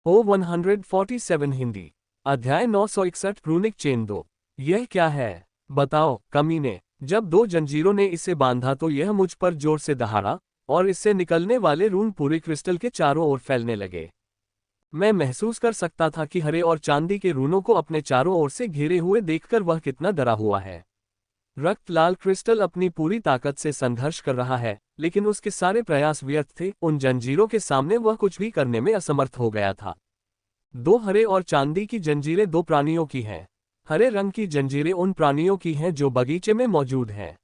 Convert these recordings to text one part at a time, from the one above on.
ओ 147 हिंदी। अध्याय 961 runic chain 2। यह क्या है? बताओ कमीने। जब दो जंजीरों ने इसे बांधा तो यह मुझ पर जोर से दहाड़ा और इससे निकलने वाले रून पूरे क्रिस्टल के चारों ओर फैलने लगे। मैं महसूस कर सकता था कि हरे और चांदी के रूनों को अपने चारों ओर से घेरे हुए देखकर वह कितना डरा हुआ है। रक्त लाल क्रिस्टल अपनी पूरी ताकत से संघर्ष कर रहा है, लेकिन उसके सारे प्रयास व्यर्थ थे। उन जंजीरों के सामने वह कुछ भी करने में असमर्थ हो गया था। दो हरे और चांदी की जंजीरें दो प्राणियों की हैं। हरे रंग की जंजीरें उन प्राणियों की हैं जो बगीचे में मौजूद हैं।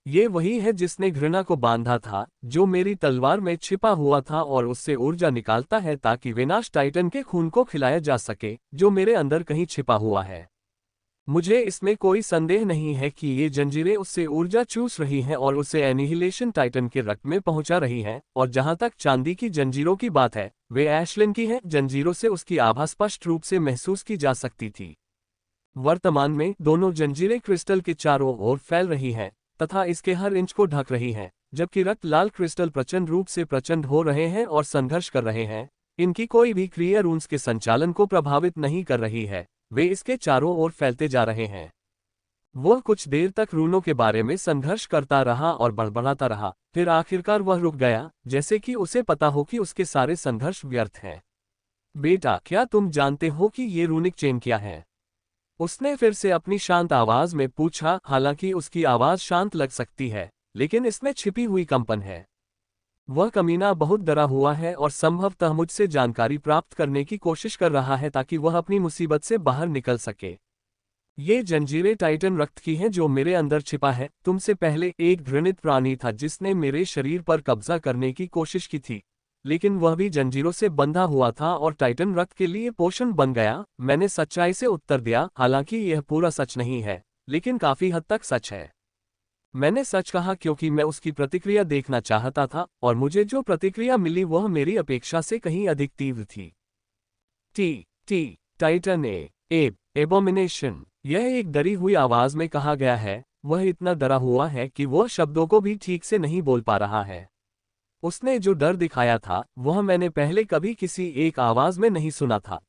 ये वही है जिसने घृणा को बांधा था, जो मेरी तलवार में छिपा हुआ था और उससे ऊर्जा निकालता है ताकि विनाश टाइटन के खून को खिलाया जा सके, जो मेरे अंदर कहीं छिपा हुआ है। मुझे इसमें कोई संदेह नहीं है कि ये जंजीरें उससे ऊर्जा चूस रही हैं और उसे एनिहिलेशन टाइटन के रक्त में पहुंचा रही हैं। और जहां तक चांदी की जंजीरों की बात है, वे एशलिन की हैं। जंजीरों से उसकी आभा स्पष्ट रूप से महसूस की जा सकती थी। वर्तमान में दोनों जंजीरें क्रिस्टल के चारों ओर फैल रही हैं तथा इसके हर इंच को ढक रही हैं, जबकि रक्त लाल क्रिस्टल प्रचंड रूप से प्रचंड हो रहे हैं और संघर्ष कर रहे हैं। इनकी कोई भी क्रिया रून्स के संचालन को प्रभावित नहीं कर रही है। वे इसके चारों ओर फैलते जा रहे हैं। वह कुछ देर तक रूनों के बारे में संघर्ष करता रहा और बड़बड़ाता रहा, फिर आखिरकार वह रुक गया, जैसे कि उसे पता हो कि उसके सारे संघर्ष व्यर्थ हैं। बेटा, क्या तुम जानते हो कि ये रूनिक चेन क्या है? उसने फिर से अपनी शांत आवाज में पूछा। हालांकि उसकी आवाज शांत लग सकती है, लेकिन इसमें छिपी हुई कंपन है। वह कमीना बहुत डरा हुआ है और संभवतः मुझसे जानकारी प्राप्त करने की कोशिश कर रहा है ताकि वह अपनी मुसीबत से बाहर निकल सके। ये जंजीरें टाइटन रक्त की हैं जो मेरे अंदर छिपा है। तुमसे पहले एक घृणित प्राणी था जिसने मेरे शरीर पर कब्जा करने की कोशिश की थी, लेकिन वह भी जंजीरों से बंधा हुआ था और टाइटन रक्त के लिए पोषण बन गया। मैंने सच्चाई से उत्तर दिया, हालांकि यह पूरा सच नहीं है, लेकिन काफी हद तक सच है। मैंने सच कहा क्योंकि मैं उसकी प्रतिक्रिया देखना चाहता था, और मुझे जो प्रतिक्रिया मिली वह मेरी अपेक्षा से कहीं अधिक तीव्र थी। टी टी टाइटन एबोमिनेशन, यह एक डरी हुई आवाज में कहा गया है। वह इतना डरा हुआ है कि वह शब्दों को भी ठीक से नहीं बोल पा रहा है। उसने जो डर दिखाया था वह मैंने पहले कभी किसी एक आवाज में नहीं सुना था।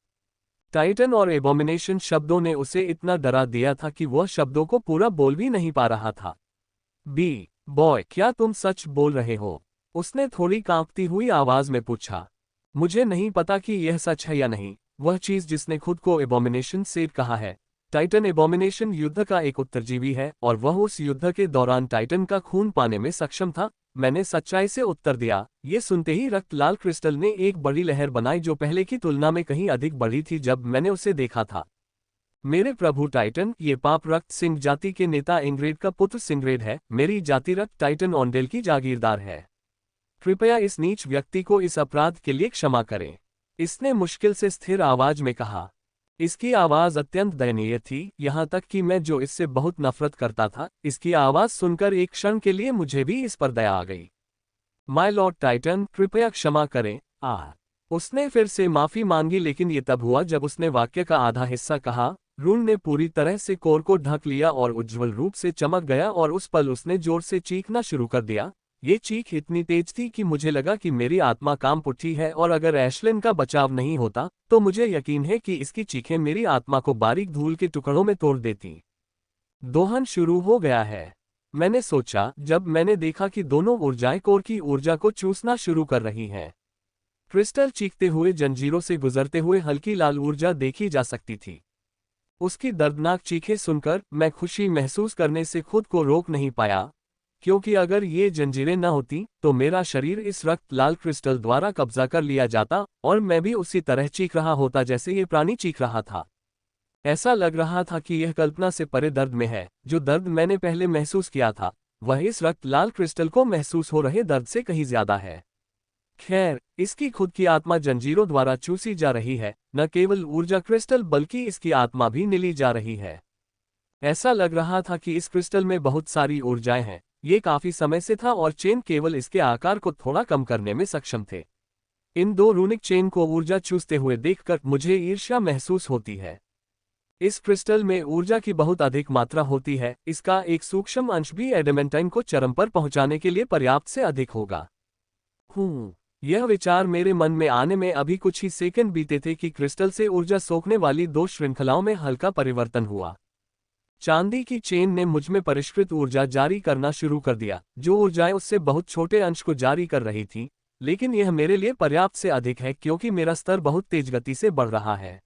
टाइटन और एबोमिनेशन शब्दों ने उसे इतना डरा दिया था कि वह शब्दों को पूरा बोल भी नहीं पा रहा था। बी बॉय, क्या तुम सच बोल रहे हो? उसने थोड़ी कांपती हुई आवाज में पूछा। मुझे नहीं पता कि यह सच है या नहीं। वह चीज जिसने खुद को एबोमिनेशन से कहा है। टाइटन एबोमिनेशन युद्ध का एक उत्तरजीवी है और वह उस युद्ध के दौरान टाइटन का खून पाने में सक्षम था। मैंने सच्चाई से उत्तर दिया। ये सुनते ही रक्त लाल क्रिस्टल ने एक बड़ी लहर बनाई जो पहले की तुलना में कहीं अधिक बड़ी थी जब मैंने उसे देखा था। मेरे प्रभु टाइटन, ये पाप रक्त सिंह जाति के नेता इंग्रेड का पुत्र सिंग्रेड है। मेरी जाति रक्त टाइटन ऑन्डेल की जागीरदार है। कृपया इस नीच व्यक्ति को इस अपराध के लिए क्षमा करें, इसने मुश्किल से स्थिर आवाज में कहा। इसकी आवाज अत्यंत दयनीय थी, यहाँ तक कि मैं जो इससे बहुत नफरत करता था, इसकी आवाज सुनकर एक क्षण के लिए मुझे भी इस पर दया आ गई। माय लॉर्ड टाइटन, कृपया क्षमा करें। उसने फिर से माफी मांगी, लेकिन ये तब हुआ जब उसने वाक्य का आधा हिस्सा कहा। रून ने पूरी तरह से कोर को ढक लिया और उज्ज्वल रूप से चमक गया और उस पल उसने जोर से चीखना शुरू कर दिया। ये चीख इतनी तेज थी कि मुझे लगा कि मेरी आत्मा कांप उठी है, और अगर एशलिन का बचाव नहीं होता तो मुझे यकीन है कि इसकी चीखें मेरी आत्मा को बारीक धूल के टुकड़ों में तोड़ देती। दोहन शुरू हो गया है, मैंने सोचा जब मैंने देखा कि दोनों ऊर्जाएं कोर की ऊर्जा को चूसना शुरू कर रही हैं। क्रिस्टल चीखते हुए जंजीरों से गुजरते हुए हल्की लाल ऊर्जा देखी जा सकती थी। उसकी दर्दनाक चीखें सुनकर मैं खुशी महसूस करने से खुद को रोक नहीं पाया, क्योंकि अगर ये जंजीरें न होती तो मेरा शरीर इस रक्त लाल क्रिस्टल द्वारा कब्जा कर लिया जाता और मैं भी उसी तरह चीख रहा होता जैसे ये प्राणी चीख रहा था। ऐसा लग रहा था कि यह कल्पना से परे दर्द में है। जो दर्द मैंने पहले महसूस किया था वह इस रक्त लाल क्रिस्टल को महसूस हो रहे दर्द से कहीं ज्यादा है। खैर, इसकी खुद की आत्मा जंजीरों द्वारा चूसी जा रही है। न केवल ऊर्जा क्रिस्टल बल्कि इसकी आत्मा भी निली जा रही है। ऐसा लग रहा था कि इस क्रिस्टल में बहुत सारी ऊर्जाएं हैं। ये काफी समय से था और चेन केवल इसके आकार को थोड़ा कम करने में सक्षम थे। इन दो रूनिक चेन को ऊर्जा चूसते हुए देखकर मुझे ईर्ष्या महसूस होती है। इस क्रिस्टल में ऊर्जा की बहुत अधिक मात्रा होती है। इसका एक सूक्ष्म अंश भी एडमेंटाइन को चरम पर पहुंचाने के लिए पर्याप्त से अधिक होगा। यह विचार मेरे मन में आने में अभी कुछ ही सेकंड बीते थे कि क्रिस्टल से ऊर्जा सोखने वाली 2 श्रृंखलाओं में हल्का परिवर्तन हुआ। चांदी की चेन ने मुझमें परिष्कृत ऊर्जा जारी करना शुरू कर दिया, जो ऊर्जाएं उससे बहुत छोटे अंश को जारी कर रही थी, लेकिन यह मेरे लिए पर्याप्त से अधिक है क्योंकि मेरा स्तर बहुत तेज गति से बढ़ रहा है।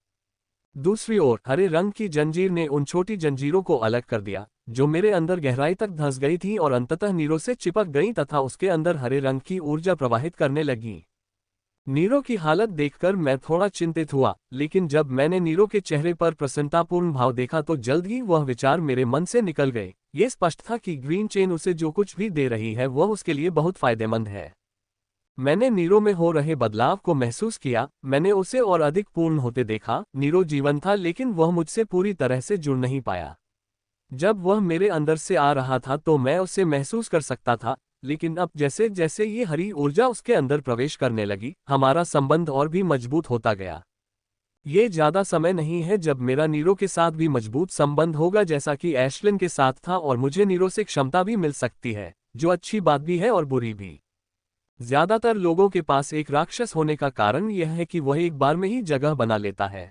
दूसरी ओर हरे रंग की जंजीर ने उन छोटी जंजीरों को अलग कर दिया, जो मेरे अंदर गहराई तक धंस गई थी और अंततः नीरो से चिपक गई तथा उसके अंदर हरे रंग की ऊर्जा प्रवाहित करने लगी। नीरो की हालत देखकर मैं थोड़ा चिंतित हुआ, लेकिन जब मैंने नीरो के चेहरे पर प्रसन्नतापूर्ण भाव देखा तो जल्द ही वह विचार मेरे मन से निकल गए। ये स्पष्ट था कि ग्रीन चेन उसे जो कुछ भी दे रही है वह उसके लिए बहुत फायदेमंद है। मैंने नीरो में हो रहे बदलाव को महसूस किया, मैंने उसे और अधिक पूर्ण होते देखा। नीरो जीवन था लेकिन वह मुझसे पूरी तरह से जुड़ नहीं पाया। जब वह मेरे अंदर से आ रहा था तो मैं उसे महसूस कर सकता था, लेकिन अब जैसे जैसे ये हरी ऊर्जा उसके अंदर प्रवेश करने लगी, हमारा संबंध और भी मजबूत होता गया। ये ज्यादा समय नहीं है जब मेरा नीरो के साथ भी मजबूत संबंध होगा जैसा कि एशलिन के साथ था, और मुझे नीरो से क्षमता भी मिल सकती है, जो अच्छी बात भी है और बुरी भी। ज्यादातर लोगों के पास एक राक्षस होने का कारण यह है कि वह एक बार में ही जगह बना लेता है।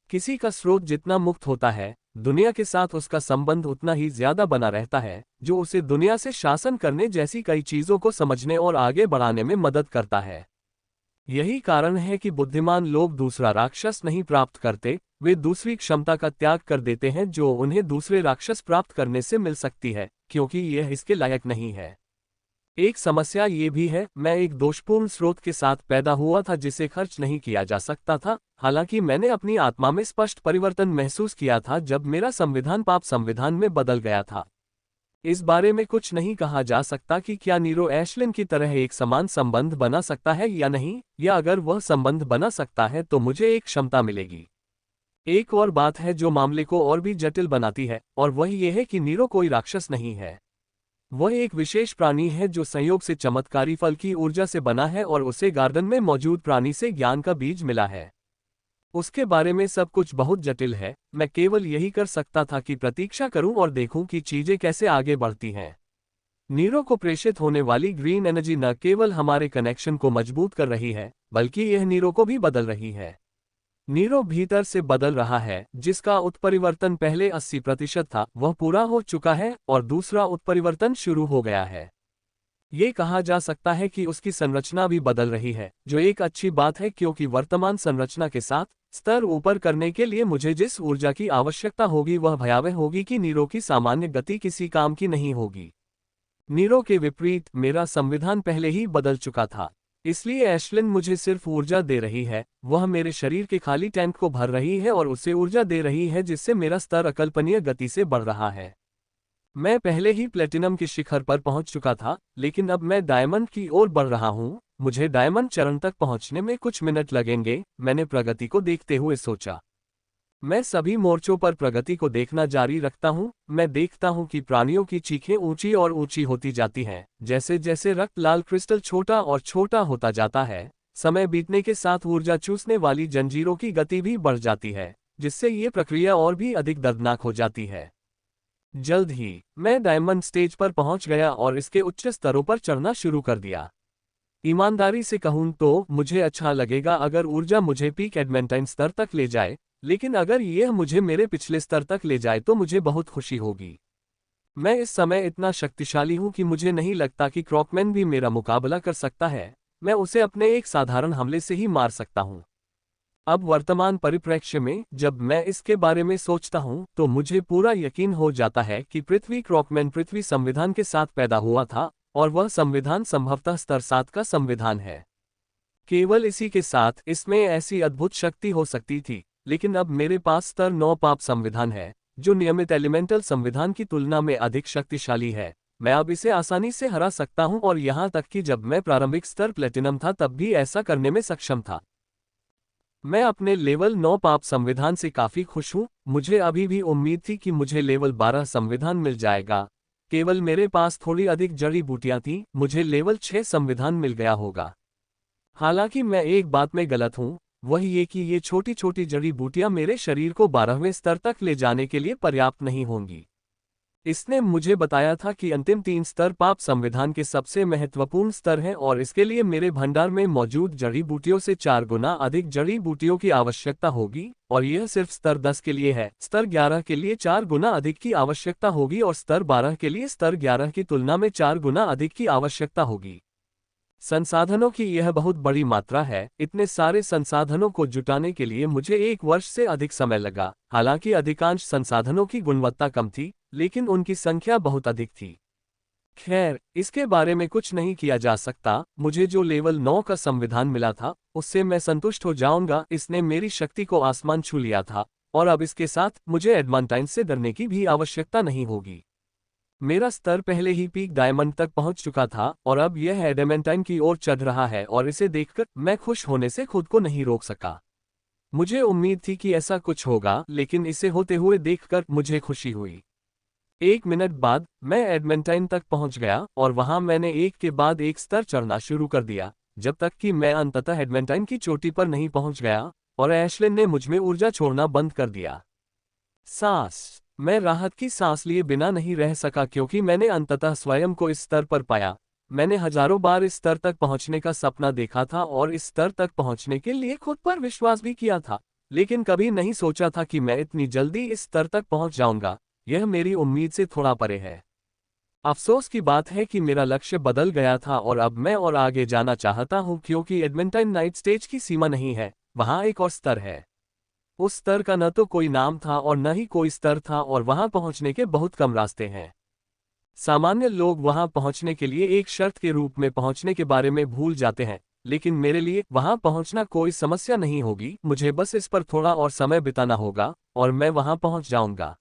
किसी का स्रोत जितना मुक्त होता है, दुनिया के साथ उसका संबंध उतना ही ज्यादा बना रहता है, जो उसे दुनिया से शासन करने जैसी कई चीजों को समझने और आगे बढ़ाने में मदद करता है। यही कारण है कि बुद्धिमान लोग दूसरा राक्षस नहीं प्राप्त करते, वे दूसरी क्षमता का त्याग कर देते हैं जो उन्हें दूसरे राक्षस प्राप्त करने से मिल सकती है, क्योंकि यह इसके लायक नहीं है। एक समस्या ये भी है, मैं एक दोषपूर्ण स्रोत के साथ पैदा हुआ था जिसे खर्च नहीं किया जा सकता था। हालांकि मैंने अपनी आत्मा में स्पष्ट परिवर्तन महसूस किया था जब मेरा संविधान पाप संविधान में बदल गया था। इस बारे में कुछ नहीं कहा जा सकता कि क्या नीरो एशलिन की तरह एक समान संबंध बना सकता है या नहीं, या अगर वह संबंध बना सकता है तो मुझे एक क्षमता मिलेगी। एक और बात है जो मामले को और भी जटिल बनाती है, और वह यह है कि नीरो कोई राक्षस नहीं है। वह एक विशेष प्राणी है जो संयोग से चमत्कारी फल की ऊर्जा से बना है और उसे गार्डन में मौजूद प्राणी से ज्ञान का बीज मिला है। उसके बारे में सब कुछ बहुत जटिल है, मैं केवल यही कर सकता था कि प्रतीक्षा करूं और देखूं कि चीजें कैसे आगे बढ़ती हैं। नीरो को प्रेषित होने वाली ग्रीन एनर्जी न केवल हमारे कनेक्शन को मजबूत कर रही है, बल्कि यह नीरो को भी बदल रही है। नीरो भीतर से बदल रहा है, जिसका उत्परिवर्तन पहले 80% था वह पूरा हो चुका है और दूसरा उत्परिवर्तन शुरू हो गया है। ये कहा जा सकता है कि उसकी संरचना भी बदल रही है, जो एक अच्छी बात है क्योंकि वर्तमान संरचना के साथ स्तर ऊपर करने के लिए मुझे जिस ऊर्जा की आवश्यकता होगी वह भयावह होगी कि नीरो की सामान्य गति किसी काम की नहीं होगी। नीरो के विपरीत मेरा संविधान पहले ही बदल चुका था, इसलिए एशलिन मुझे सिर्फ ऊर्जा दे रही है, वह मेरे शरीर के खाली टैंक को भर रही है और उसे ऊर्जा दे रही है जिससे मेरा स्तर अकल्पनीय गति से बढ़ रहा है। मैं पहले ही प्लेटिनम के शिखर पर पहुंच चुका था, लेकिन अब मैं डायमंड की ओर बढ़ रहा हूं। मुझे डायमंड चरण तक पहुंचने में कुछ मिनट लगेंगे, मैंने प्रगति को देखते हुए सोचा। मैं सभी मोर्चों पर प्रगति को देखना जारी रखता हूं। मैं देखता हूं कि प्राणियों की चीखें ऊंची और ऊंची होती जाती हैं, जैसे जैसे रक्त लाल क्रिस्टल छोटा और छोटा होता जाता है। समय बीतने के साथ ऊर्जा चूसने वाली जंजीरों की गति भी बढ़ जाती है, जिससे ये प्रक्रिया और भी अधिक दर्दनाक हो जाती है। जल्द ही मैं डायमंड स्टेज पर पहुंच गया और इसके उच्च स्तरों पर चढ़ना शुरू कर दिया। ईमानदारी से कहूं तो मुझे अच्छा लगेगा अगर ऊर्जा मुझे पीक एडमेंटाइन स्तर तक ले जाए, लेकिन अगर यह मुझे मेरे पिछले स्तर तक ले जाए तो मुझे बहुत खुशी होगी। मैं इस समय इतना शक्तिशाली हूं कि मुझे नहीं लगता कि क्रॉकमैन भी मेरा मुकाबला कर सकता है। मैं उसे अपने एक साधारण हमले से ही मार सकता हूं। अब वर्तमान परिप्रेक्ष्य में जब मैं इसके बारे में सोचता हूं तो मुझे पूरा यकीन हो जाता है कि पृथ्वी क्रॉकमैन पृथ्वी संविधान के साथ पैदा हुआ था, और वह संविधान संभवतः स्तर 7 का संविधान है। केवल इसी के साथ इसमें ऐसी अद्भुत शक्ति हो सकती थी, लेकिन अब मेरे पास स्तर 9 पाप संविधान है, जो नियमित एलिमेंटल संविधान की तुलना में अधिक शक्तिशाली है। मैं अब इसे आसानी से हरा सकता हूं, और यहां तक कि जब मैं प्रारंभिक स्तर प्लेटिनम था तब भी ऐसा करने में सक्षम था। मैं अपने लेवल 9 पाप संविधान से काफी खुश हूं। मुझे अभी भी उम्मीद थी कि मुझे लेवल 12 संविधान मिल जाएगा, केवल मेरे पास थोड़ी अधिक जड़ी बूटियां थीं, मुझे लेवल 6 संविधान मिल गया होगा। हालांकि मैं एक बात में गलत हूं, वह ये कि ये छोटी छोटी जड़ी बूटियां मेरे शरीर को 12वें स्तर तक ले जाने के लिए पर्याप्त नहीं होंगी। इसने मुझे बताया था कि अंतिम 3 स्तर पाप संविधान के सबसे महत्वपूर्ण स्तर हैं और इसके लिए मेरे भंडार में मौजूद जड़ी बूटियों से 4 गुना अधिक जड़ी बूटियों की आवश्यकता होगी, और यह सिर्फ स्तर 10 के लिए है। स्तर 11 के लिए 4 गुना अधिक की आवश्यकता होगी और स्तर 12 के लिए स्तर 11 की तुलना में 4 गुना अधिक की आवश्यकता होगी। संसाधनों की यह बहुत बड़ी मात्रा है। इतने सारे संसाधनों को जुटाने के लिए मुझे 1 वर्ष से अधिक समय लगा। हालांकि अधिकांश संसाधनों की गुणवत्ता कम थी, लेकिन उनकी संख्या बहुत अधिक थी। खैर, इसके बारे में कुछ नहीं किया जा सकता। मुझे जो लेवल 9 का संविधान मिला था, उससे मैं संतुष्ट हो जाऊंगा। इसने मेरी शक्ति को आसमान छू लिया था, और अब इसके साथ मुझे एडमांटाइन से डरने की भी आवश्यकता नहीं होगी। मेरा स्तर पहले ही पीक डायमंड तक पहुंच चुका था, और अब यह एडमेंटाइन की ओर चढ़ रहा है, और इसे देखकर मैं खुश होने से खुद को नहीं रोक सका। मुझे उम्मीद थी कि ऐसा कुछ होगा, लेकिन इसे होते हुए देखकर मुझे खुशी हुई। 1 मिनट बाद मैं एडमेंटाइन तक पहुंच गया, और वहां मैंने एक के बाद एक स्तर चढ़ना शुरू कर दिया, जब तक कि मैं अंततः एडमेंटाइन की चोटी पर नहीं पहुंच गया, और एशलिन ने मुझमें ऊर्जा छोड़ना बंद कर दिया। सांस। मैं राहत की सांस लिए बिना नहीं रह सका, क्योंकि मैंने अंततः स्वयं को इस स्तर पर पाया। मैंने हजारों बार इस स्तर तक पहुंचने का सपना देखा था और इस स्तर तक पहुंचने के लिए खुद पर विश्वास भी किया था, लेकिन कभी नहीं सोचा था कि मैं इतनी जल्दी इस स्तर तक पहुंच जाऊंगा। यह मेरी उम्मीद से थोड़ा परे है। अफसोस की बात है कि मेरा लक्ष्य बदल गया था और अब मैं और आगे जाना चाहता हूं, क्योंकि एडमेंटाइन नाइट स्टेज की सीमा नहीं है, वहां एक और स्तर है। उस स्तर का न तो कोई नाम था और न ही कोई स्तर था, और वहां पहुंचने के बहुत कम रास्ते हैं। सामान्य लोग वहां पहुंचने के लिए एक शर्त के रूप में पहुंचने के बारे में भूल जाते हैं, लेकिन मेरे लिए वहां पहुंचना कोई समस्या नहीं होगी। मुझे बस इस पर थोड़ा और समय बिताना होगा, और मैं वहां पहुंच जाऊंगा।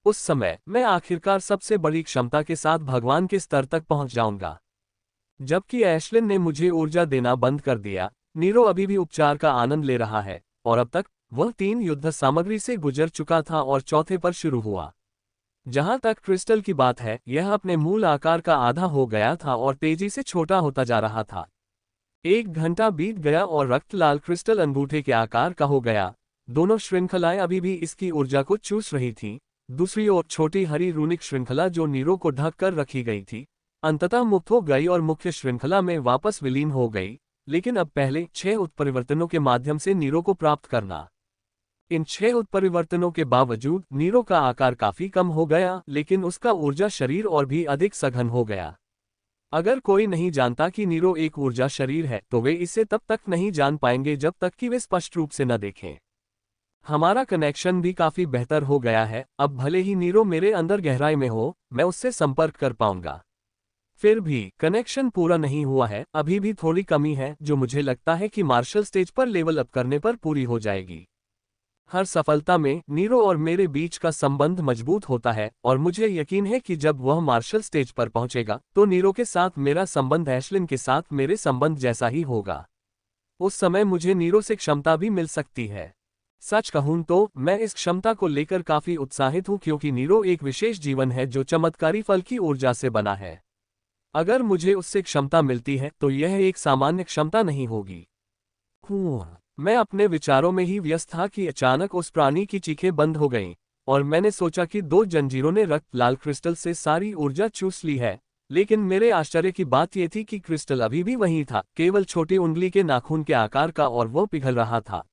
उस समय मैं आखिरकार सबसे बड़ी क्षमता के साथ भगवान के स्तर तक पहुंच जाऊंगा। जबकि एशलिन ने मुझे ऊर्जा देना बंद कर दिया, नीरो अभी भी उपचार का आनंद ले रहा है, और अब तक वह 3 युद्ध सामग्री से गुजर चुका था और चौथे पर शुरू हुआ। जहां तक क्रिस्टल की बात है, यह अपने मूल आकार का आधा हो गया था और तेजी से छोटा होता जा रहा था। 1 घंटा बीत गया और रक्त लाल क्रिस्टल अंगूठे के आकार का हो गया। दोनों श्रृंखलाएं अभी भी इसकी ऊर्जा को चूस रही थीं। दूसरी ओर छोटी हरी रूनिक श्रृंखला जो नीरो को ढक कर रखी गई थी, अंततः मुक्त हो गई और मुख्य श्रृंखला में वापस विलीन हो गई। लेकिन अब पहले 6 उत्परिवर्तनों के माध्यम से नीरो को प्राप्त करना। इन 6 उत्परिवर्तनों के बावजूद नीरो का आकार काफी कम हो गया, लेकिन उसका ऊर्जा शरीर और भी अधिक सघन हो गया। अगर कोई नहीं जानता कि नीरो एक ऊर्जा शरीर है, तो वे इसे तब तक नहीं जान पाएंगे जब तक कि वे स्पष्ट रूप से न देखें। हमारा कनेक्शन भी काफी बेहतर हो गया है। अब भले ही नीरो मेरे अंदर गहराई में हो, मैं उससे संपर्क कर पाऊंगा। फिर भी कनेक्शन पूरा नहीं हुआ है। अभी भी थोड़ी कमी है, जो मुझे लगता है कि मार्शल स्टेज पर लेवल अप करने पर पूरी हो जाएगी। हर सफलता में नीरो और मेरे बीच का संबंध मजबूत होता है, और मुझे यकीन है कि जब वह मार्शल स्टेज पर पहुंचेगा, तो नीरो के साथ मेरा संबंध एशलिन के साथ मेरे संबंध जैसा ही होगा। उस समय मुझे नीरो से क्षमता भी मिल सकती है। सच कहूं तो मैं इस क्षमता को लेकर काफी उत्साहित हूं, क्योंकि नीरो एक विशेष जीवन है जो चमत्कारी फल की ऊर्जा से बना है। अगर मुझे उससे क्षमता मिलती है, तो यह एक सामान्य क्षमता नहीं होगी। मैं अपने विचारों में ही व्यस्त था कि अचानक उस प्राणी की चीखें बंद हो गईं, और मैंने सोचा कि 2 जंजीरों ने रक्त लाल क्रिस्टल से सारी ऊर्जा चूस ली है। लेकिन मेरे आश्चर्य की बात यह थी कि क्रिस्टल अभी भी वहीं था, केवल छोटी उंगली के नाखून के आकार का, और वो पिघल रहा था।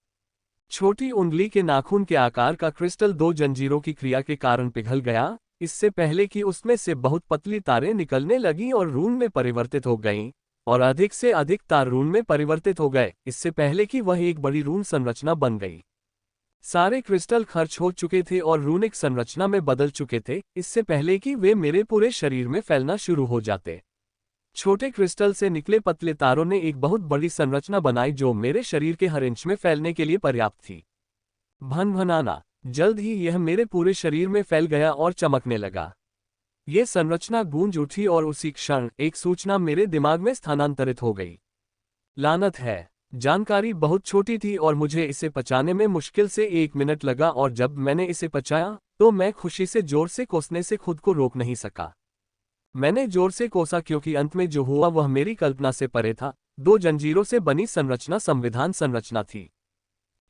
छोटी उंगली के नाखून के आकार का क्रिस्टल 2 जंजीरों की क्रिया के कारण पिघल गया, इससे पहले कि उसमें से बहुत पतली तारें निकलने लगीं और रून में परिवर्तित हो गईं, और अधिक से अधिक तार रून में परिवर्तित हो गए, इससे पहले कि वह एक बड़ी रून संरचना बन गई। सारे क्रिस्टल खर्च हो चुके थे और रूनिक संरचना में बदल चुके थे, इससे पहले कि वे मेरे पूरे शरीर में फैलना शुरू हो जाते। छोटे क्रिस्टल से निकले पतले तारों ने एक बहुत बड़ी संरचना बनाई, जो मेरे शरीर के हर इंच में फैलने के लिए पर्याप्त थी। भनभनाना। जल्द ही यह मेरे पूरे शरीर में फैल गया और चमकने लगा। यह संरचना गूंज उठी और उसी क्षण एक सूचना मेरे दिमाग में स्थानांतरित हो गई। लानत है, जानकारी बहुत छोटी थी और मुझे इसे पचाने में मुश्किल से 1 मिनट लगा, और जब मैंने इसे पचाया, तो मैं खुशी से जोर से कोसने से खुद को रोक नहीं सका। मैंने जोर से कोसा, क्योंकि अंत में जो हुआ वह मेरी कल्पना से परे था। 2 जंजीरों से बनी संरचना संविधान संरचना थी।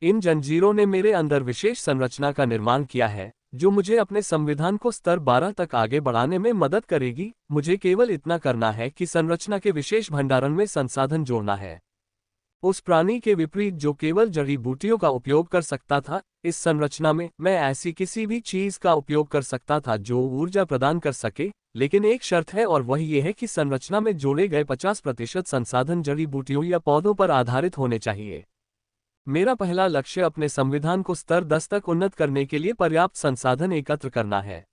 इन जंजीरों ने मेरे अंदर विशेष संरचना का निर्माण किया है, जो मुझे अपने संविधान को स्तर 12 तक आगे बढ़ाने में मदद करेगी। मुझे केवल इतना करना है कि संरचना के विशेष भंडारण में संसाधन जोड़ना है। उस प्राणी के विपरीत जो केवल जड़ी बूटियों का उपयोग कर सकता था, इस संरचना में मैं ऐसी किसी भी चीज का उपयोग कर सकता था जो ऊर्जा प्रदान कर सके, लेकिन एक शर्त है और वह ये है कि संरचना में जोड़े गए 50% संसाधन जड़ी बूटियों या पौधों पर आधारित होने चाहिए। मेरा पहला लक्ष्य अपने संविधान को स्तर 10 तक उन्नत करने के लिए पर्याप्त संसाधन एकत्र करना है।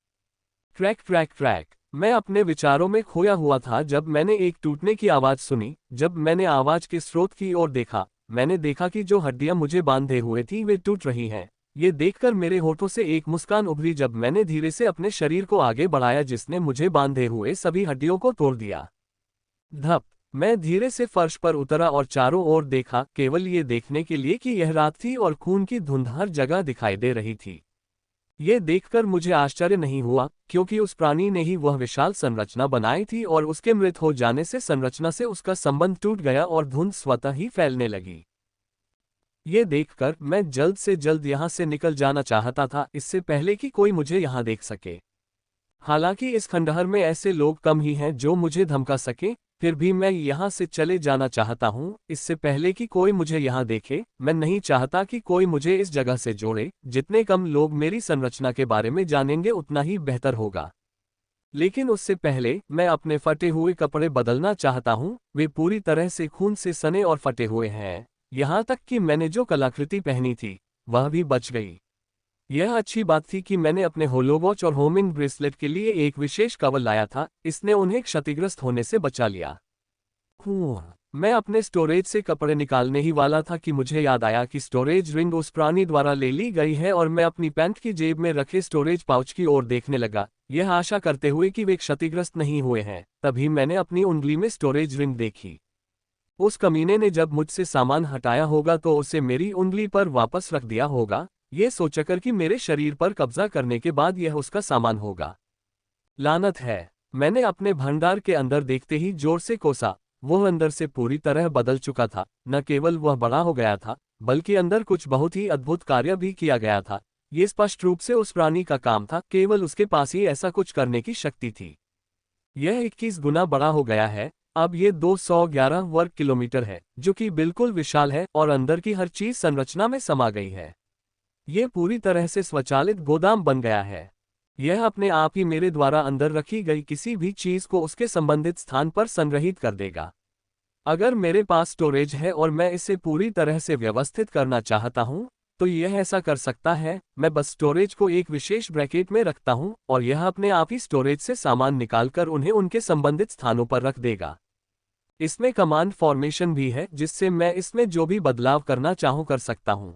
Track track track. मैं अपने विचारों में खोया हुआ था जब मैंने एक टूटने की आवाज सुनी। जब मैंने आवाज के स्रोत की ओर देखा, मैंने देखा कि जो हड्डियां मुझे बांधे हुए थी वे टूट रही हैं। ये देखकर मेरे होठों से एक मुस्कान उभरी जब मैंने धीरे से अपने शरीर को आगे बढ़ाया जिसने मुझे बांधे हुए सभी हड्डियों को तोड़ दिया। धप। मैं धीरे से फर्श पर उतरा और चारों ओर देखा, केवल ये देखने के लिए कि यह रात थी और खून की धुंध हर जगह दिखाई दे रही थी। ये देखकर मुझे आश्चर्य नहीं हुआ, क्योंकि उस प्राणी ने ही वह विशाल संरचना बनाई थी और उसके मृत हो जाने से संरचना से उसका संबंध टूट गया और धुंध स्वतः ही फैलने लगी। ये देखकर मैं जल्द से जल्द यहाँ से निकल जाना चाहता था, इससे पहले कि कोई मुझे यहाँ देख सके। हालांकि इस खंडहर में ऐसे लोग कम ही हैं जो मुझे धमका सके, फिर भी मैं यहाँ से चले जाना चाहता हूँ, इससे पहले कि कोई मुझे यहाँ देखे। मैं नहीं चाहता कि कोई मुझे इस जगह से जोड़े। जितने कम लोग मेरी संरचना के बारे में जानेंगे उतना ही बेहतर होगा। लेकिन उससे पहले मैं अपने फटे हुए कपड़े बदलना चाहता हूँ। वे पूरी तरह से खून से सने और फटे हुए हैं। यहाँ तक कि मैंने जो कलाकृति पहनी थी वह भी बच गई। यह अच्छी बात थी कि मैंने अपने होलोवॉच और होमिंग ब्रेसलेट के लिए एक विशेष कवर लाया था, इसने उन्हें क्षतिग्रस्त होने से बचा लिया। मैं अपने स्टोरेज से कपड़े निकालने ही वाला था कि मुझे याद आया कि स्टोरेज रिंग उस प्राणी द्वारा ले ली गई है और मैं अपनी पैंट की जेब में रखे स्टोरेज पाउच की ओर देखने लगा, यह आशा करते हुए कि वे क्षतिग्रस्त नहीं हुए हैं। तभी मैंने अपनी उंगली में स्टोरेज रिंग देखी। उस कमीने ने जब मुझसे सामान हटाया होगा तो उसे मेरी उंगली पर वापस रख दिया होगा, ये सोचकर कि मेरे शरीर पर कब्जा करने के बाद यह उसका सामान होगा। लानत है। मैंने अपने भंडार के अंदर देखते ही जोर से कोसा। वह अंदर से पूरी तरह बदल चुका था। न केवल वह बड़ा हो गया था, बल्कि अंदर कुछ बहुत ही अद्भुत कार्य भी किया गया था। ये स्पष्ट रूप से उस प्राणी का काम था, केवल उसके पास ही ऐसा कुछ करने की शक्ति थी। यह 21 गुना बड़ा हो गया है। अब ये 211 वर्ग किलोमीटर है, जो कि बिल्कुल विशाल है और अंदर की हर चीज संरचना में समा गई है। यह पूरी तरह से स्वचालित गोदाम बन गया है। यह अपने आप ही मेरे द्वारा अंदर रखी गई किसी भी चीज को उसके संबंधित स्थान पर संग्रहित कर देगा। अगर मेरे पास स्टोरेज है और मैं इसे पूरी तरह से व्यवस्थित करना चाहता हूं, तो यह ऐसा कर सकता है। मैं बस स्टोरेज को एक विशेष ब्रैकेट में रखता हूं और यह अपने आप ही स्टोरेज से सामान निकालकर उन्हें उनके संबंधित स्थानों पर रख देगा। इसमें कमांड फॉर्मेशन भी है, जिससे मैं इसमें जो भी बदलाव करना चाहूं कर सकता हूं।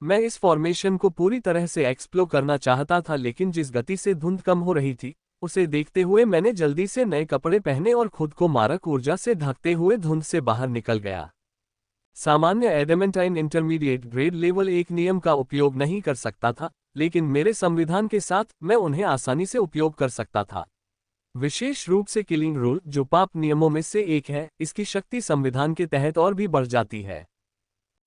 मैं इस फॉर्मेशन को पूरी तरह से एक्सप्लोर करना चाहता था, लेकिन जिस गति से धुंध कम हो रही थी, उसे देखते हुए मैंने जल्दी से नए कपड़े पहने और खुद को मारक ऊर्जा से ढकते हुए धुंध से बाहर निकल गया। सामान्य एडेमेंटाइन इंटरमीडिएट ग्रेड लेवल 1 नियम का उपयोग नहीं कर सकता था, लेकिन मेरे संविधान के साथ मैं उन्हें आसानी से उपयोग कर सकता था। विशेष रूप से किलिंग रूल, जो पाप नियमों में से एक है, इसकी शक्ति संविधान के तहत और भी बढ़ जाती है।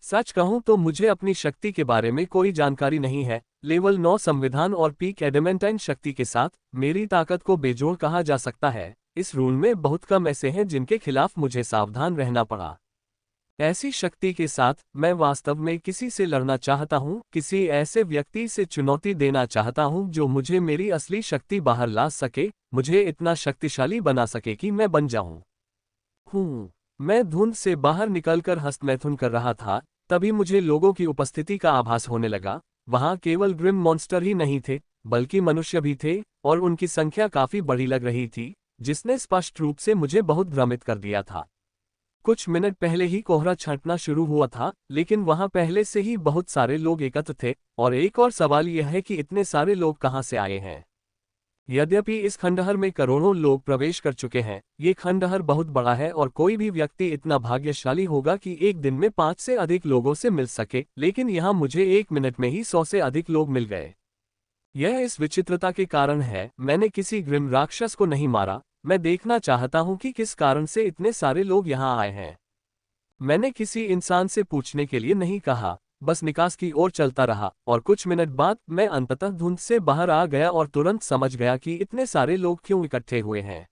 सच कहूं तो मुझे अपनी शक्ति के बारे में कोई जानकारी नहीं है। लेवल 9 संविधान और पीक एडेमेंटाइन शक्ति के साथ मेरी ताकत को बेजोड़ कहा जा सकता है। इस रूल में बहुत कम ऐसे हैं जिनके खिलाफ मुझे सावधान रहना पड़ा। ऐसी शक्ति के साथ मैं वास्तव में किसी से लड़ना चाहता हूं, किसी ऐसे व्यक्ति से चुनौती देना चाहता हूं जो मुझे मेरी असली शक्ति बाहर ला सके, मुझे इतना शक्तिशाली बना सके कि मैं बन जाऊं। मैं धुंध से बाहर निकलकर हस्तमैथुन कर रहा था, तभी मुझे लोगों की उपस्थिति का आभास होने लगा। वहां केवल ग्रिम मॉन्स्टर ही नहीं थे, बल्कि मनुष्य भी थे, और उनकी संख्या काफी बड़ी लग रही थी, जिसने स्पष्ट रूप से मुझे बहुत भ्रमित कर दिया था। कुछ मिनट पहले ही कोहरा छंटना शुरू हुआ था, लेकिन वहां पहले से ही बहुत सारे लोग एकत्र थे, और एक और सवाल यह है कि इतने सारे लोग कहां से आए हैं। यद्यपि इस खंडहर में करोड़ों लोग प्रवेश कर चुके हैं, ये खंडहर बहुत बड़ा है और कोई भी व्यक्ति इतना भाग्यशाली होगा कि एक दिन में 5 से अधिक लोगों से मिल सके, लेकिन यहाँ मुझे 1 मिनट में ही 100 से अधिक लोग मिल गए। यह इस विचित्रता के कारण है। मैंने किसी ग्रिम राक्षस को नहीं मारा। मैं देखना चाहता हूं कि किस कारण से इतने सारे लोग यहाँ आए हैं। मैंने किसी इंसान से पूछने के लिए नहीं कहा। बस निकास की ओर चलता रहा और कुछ मिनट बाद मैं अंततः धुंध से बाहर आ गया और तुरंत समझ गया कि इतने सारे लोग क्यों इकट्ठे हुए हैं।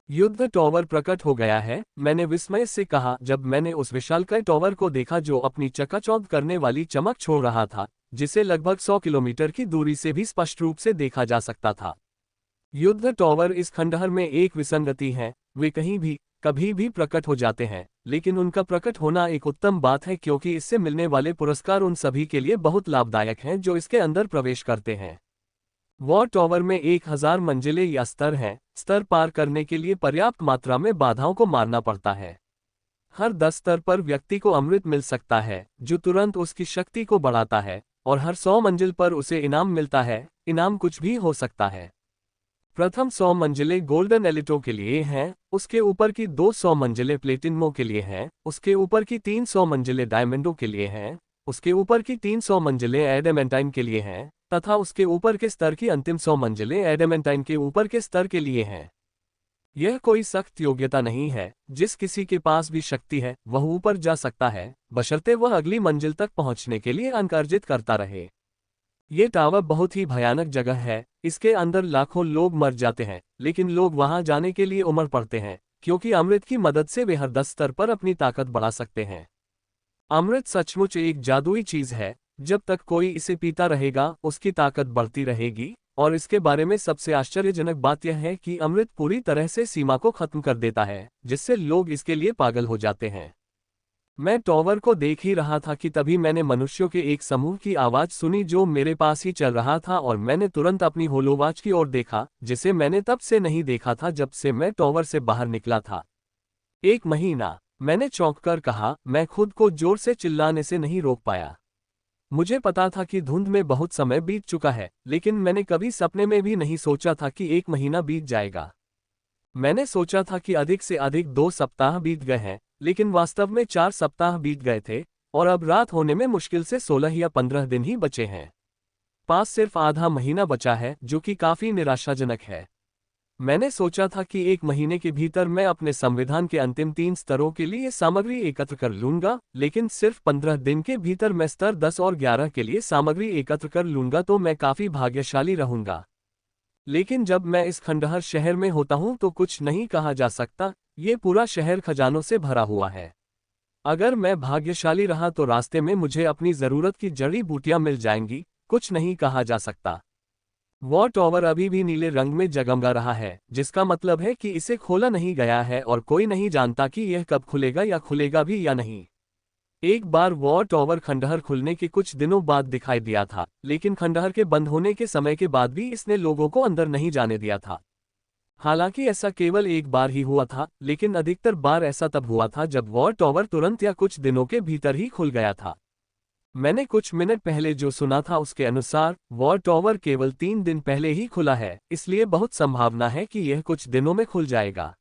युद्ध टॉवर प्रकट हो गया है, मैंने विस्मय से कहा जब मैंने उस विशालकाय टॉवर को देखा जो अपनी चकाचौंध करने वाली चमक छोड़ रहा था, जिसे लगभग 100 किलोमीटर की दूरी से भी स्पष्ट रूप से देखा जा सकता था। युद्ध टॉवर इस खंडहर में एक विसंगति है, वे कहीं भी कभी भी प्रकट हो जाते हैं, लेकिन उनका प्रकट होना एक उत्तम बात है क्योंकि इससे मिलने वाले पुरस्कार उन सभी के लिए बहुत लाभदायक हैं जो इसके अंदर प्रवेश करते हैं। वॉर टॉवर में 1000 मंजिलें या स्तर हैं, स्तर पार करने के लिए पर्याप्त मात्रा में बाधाओं को मारना पड़ता है। हर 10 स्तर पर व्यक्ति को अमृत मिल सकता है जो तुरंत उसकी शक्ति को बढ़ाता है, और हर 100 मंजिल पर उसे इनाम मिलता है। इनाम कुछ भी हो सकता है। प्रथम 100 मंजिलें गोल्डन एलिटों के लिए हैं, उसके ऊपर की 200 मंजिलें प्लेटिनमो के लिए हैं, उसके ऊपर की 300 मंजिलें डायमंडों के लिए हैं, उसके ऊपर की 300 मंजिलें एडेमेंटाइन के लिए हैं, तथा उसके ऊपर के स्तर की अंतिम 100 मंजिलें एडेमेंटाइन के ऊपर के स्तर के लिए हैं। यह कोई सख्त योग्यता नहीं है, जिस किसी के पास भी शक्ति है वह ऊपर जा सकता है, बशर्ते वह अगली मंजिल तक पहुंचने के लिए अंक अर्जित करता रहे। ये टावर बहुत ही भयानक जगह है, इसके अंदर लाखों लोग मर जाते हैं, लेकिन लोग वहां जाने के लिए उमड़ पड़ते हैं, क्योंकि अमृत की मदद से वे हर 10 स्तर पर अपनी ताकत बढ़ा सकते हैं। अमृत सचमुच एक जादुई चीज है, जब तक कोई इसे पीता रहेगा उसकी ताकत बढ़ती रहेगी, और इसके बारे में सबसे आश्चर्यजनक बात यह है कि अमृत पूरी तरह से सीमा को खत्म कर देता है, जिससे लोग इसके लिए पागल हो जाते हैं। मैं टॉवर को देख ही रहा था कि तभी मैंने मनुष्यों के एक समूह की आवाज सुनी जो मेरे पास ही चल रहा था, और मैंने तुरंत अपनी होलोवॉच की ओर देखा, जिसे मैंने तब से नहीं देखा था जब से मैं टॉवर से बाहर निकला था। 1 महीना, मैंने चौंक कर कहा। मैं खुद को जोर से चिल्लाने से नहीं रोक पाया। मुझे पता था कि धुंध में बहुत समय बीत चुका है, लेकिन मैंने कभी सपने में भी नहीं सोचा था कि 1 महीना बीत जाएगा। मैंने सोचा था कि अधिक से अधिक 2 सप्ताह बीत गए हैं, लेकिन वास्तव में 4 सप्ताह बीत गए थे, और अब रात होने में मुश्किल से 16 या 15 दिन ही बचे हैं। पास सिर्फ आधा महीना बचा है, जो कि काफी निराशाजनक है। मैंने सोचा था कि 1 महीने के भीतर मैं अपने संविधान के अंतिम 3 स्तरों के लिए सामग्री एकत्र कर लूंगा, लेकिन सिर्फ 15 दिन के भीतर मैं स्तर 10 और 11 के लिए सामग्री एकत्र कर लूंगा, तो मैं काफी भाग्यशाली रहूंगा। लेकिन जब मैं इस खंडहर शहर में होता हूं तो कुछ नहीं कहा जा सकता, ये पूरा शहर खजानों से भरा हुआ है। अगर मैं भाग्यशाली रहा तो रास्ते में मुझे अपनी जरूरत की जड़ी बूटियां मिल जाएंगी, कुछ नहीं कहा जा सकता। वॉर टॉवर अभी भी नीले रंग में जगमगा रहा है, जिसका मतलब है कि इसे खोला नहीं गया है और कोई नहीं जानता कि यह कब खुलेगा या खुलेगा भी या नहीं। एक बार वॉर टॉवर खंडहर खुलने के कुछ दिनों बाद दिखाई दिया था, लेकिन खंडहर के बंद होने के समय के बाद भी इसने लोगों को अंदर नहीं जाने दिया था। हालांकि ऐसा केवल एक बार ही हुआ था, लेकिन अधिकतर बार ऐसा तब हुआ था जब वॉर टॉवर तुरंत या कुछ दिनों के भीतर ही खुल गया था। मैंने कुछ मिनट पहले जो सुना था उसके अनुसार वॉर टॉवर केवल 3 दिन पहले ही खुला है, इसलिए बहुत संभावना है कि यह कुछ दिनों में खुल जाएगा।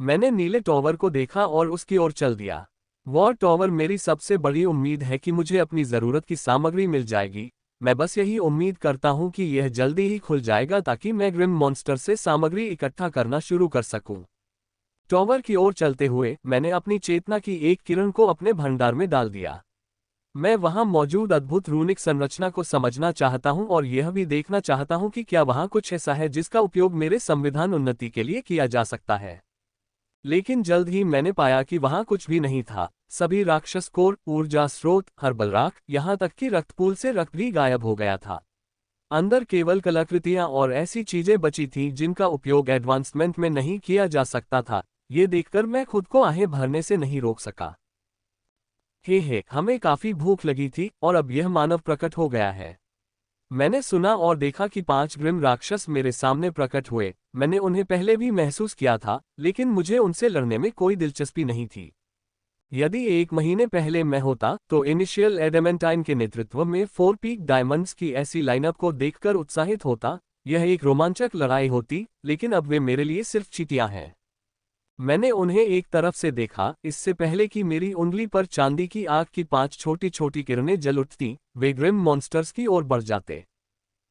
मैंने नीले टॉवर को देखा और उसकी ओर चल दिया। वॉर टॉवर मेरी सबसे बड़ी उम्मीद है कि मुझे अपनी ज़रूरत की सामग्री मिल जाएगी। मैं बस यही उम्मीद करता हूं कि यह जल्दी ही खुल जाएगा ताकि मैं ग्रिम मॉन्स्टर से सामग्री इकट्ठा करना शुरू कर सकूं। टॉवर की ओर चलते हुए मैंने अपनी चेतना की एक किरण को अपने भंडार में डाल दिया। मैं वहां मौजूद अद्भुत रूनिक संरचना को समझना चाहता हूं और यह भी देखना चाहता हूं कि क्या वहां कुछ ऐसा है जिसका उपयोग मेरे संविधान उन्नति के लिए किया जा सकता है। लेकिन जल्द ही मैंने पाया कि वहां कुछ भी नहीं था। सभी राक्षस कोर, ऊर्जा स्रोत, हर्बल राख, यहां तक कि रक्तपूल से रक्त भी गायब हो गया था। अंदर केवल कलाकृतियां और ऐसी चीजें बची थीं जिनका उपयोग एडवांसमेंट में नहीं किया जा सकता था। ये देखकर मैं खुद को आहें भरने से नहीं रोक सका। हे, हमें काफी भूख लगी थी और अब यह मानव प्रकट हो गया है। मैंने सुना और देखा कि 5 ग्रिम राक्षस मेरे सामने प्रकट हुए। मैंने उन्हें पहले भी महसूस किया था, लेकिन मुझे उनसे लड़ने में कोई दिलचस्पी नहीं थी। यदि 1 महीने पहले मैं होता तो इनिशियल एडेमेंटाइन के नेतृत्व में 4 पीक डायमंड्स की ऐसी लाइनअप को देखकर उत्साहित होता। यह एक रोमांचक लड़ाई होती, लेकिन अब वे मेरे लिए सिर्फ चींटियां हैं। मैंने उन्हें एक तरफ से देखा, इससे पहले कि मेरी उंगली पर चांदी की आग की 5 छोटी छोटी किरणें जल उठती, वे ग्रिम मॉन्स्टर्स की ओर बढ़ जाते।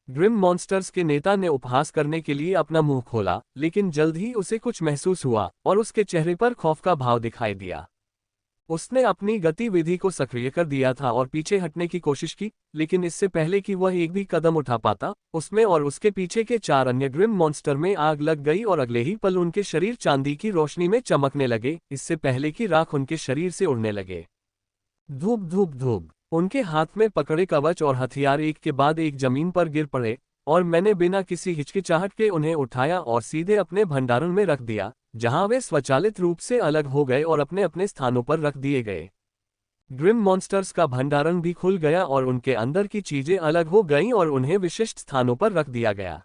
ग्रिम मॉन्स्टर्स के नेता ने उपहास करने के लिए अपना मुंह खोला, लेकिन जल्द ही उसे कुछ महसूस हुआ और उसके चेहरे पर खौफ का भाव दिखाई दिया। उसने अपनी गतिविधि को सक्रिय कर दिया था और पीछे हटने की कोशिश की, लेकिन इससे पहले कि वह एक भी कदम उठा पाता, उसमें और उसके पीछे के 4 अन्य ग्रिम मॉन्स्टर में आग लग गई और अगले ही पल उनके शरीर चांदी की रोशनी में चमकने लगे, इससे पहले कि राख उनके शरीर से उड़ने लगे। धूप धूप धूप। उनके हाथ में पकड़े कवच और हथियार एक के बाद एक जमीन पर गिर पड़े, और मैंने बिना किसी हिचकिचाहट के उन्हें उठाया और सीधे अपने भंडारण में रख दिया, जहां वे स्वचालित रूप से अलग हो गए और अपने अपने स्थानों पर रख दिए गए। ग्रिम मॉन्स्टर्स का भंडारण भी खुल गया और उनके अंदर की चीजें अलग हो गईं और उन्हें विशिष्ट स्थानों पर रख दिया गया।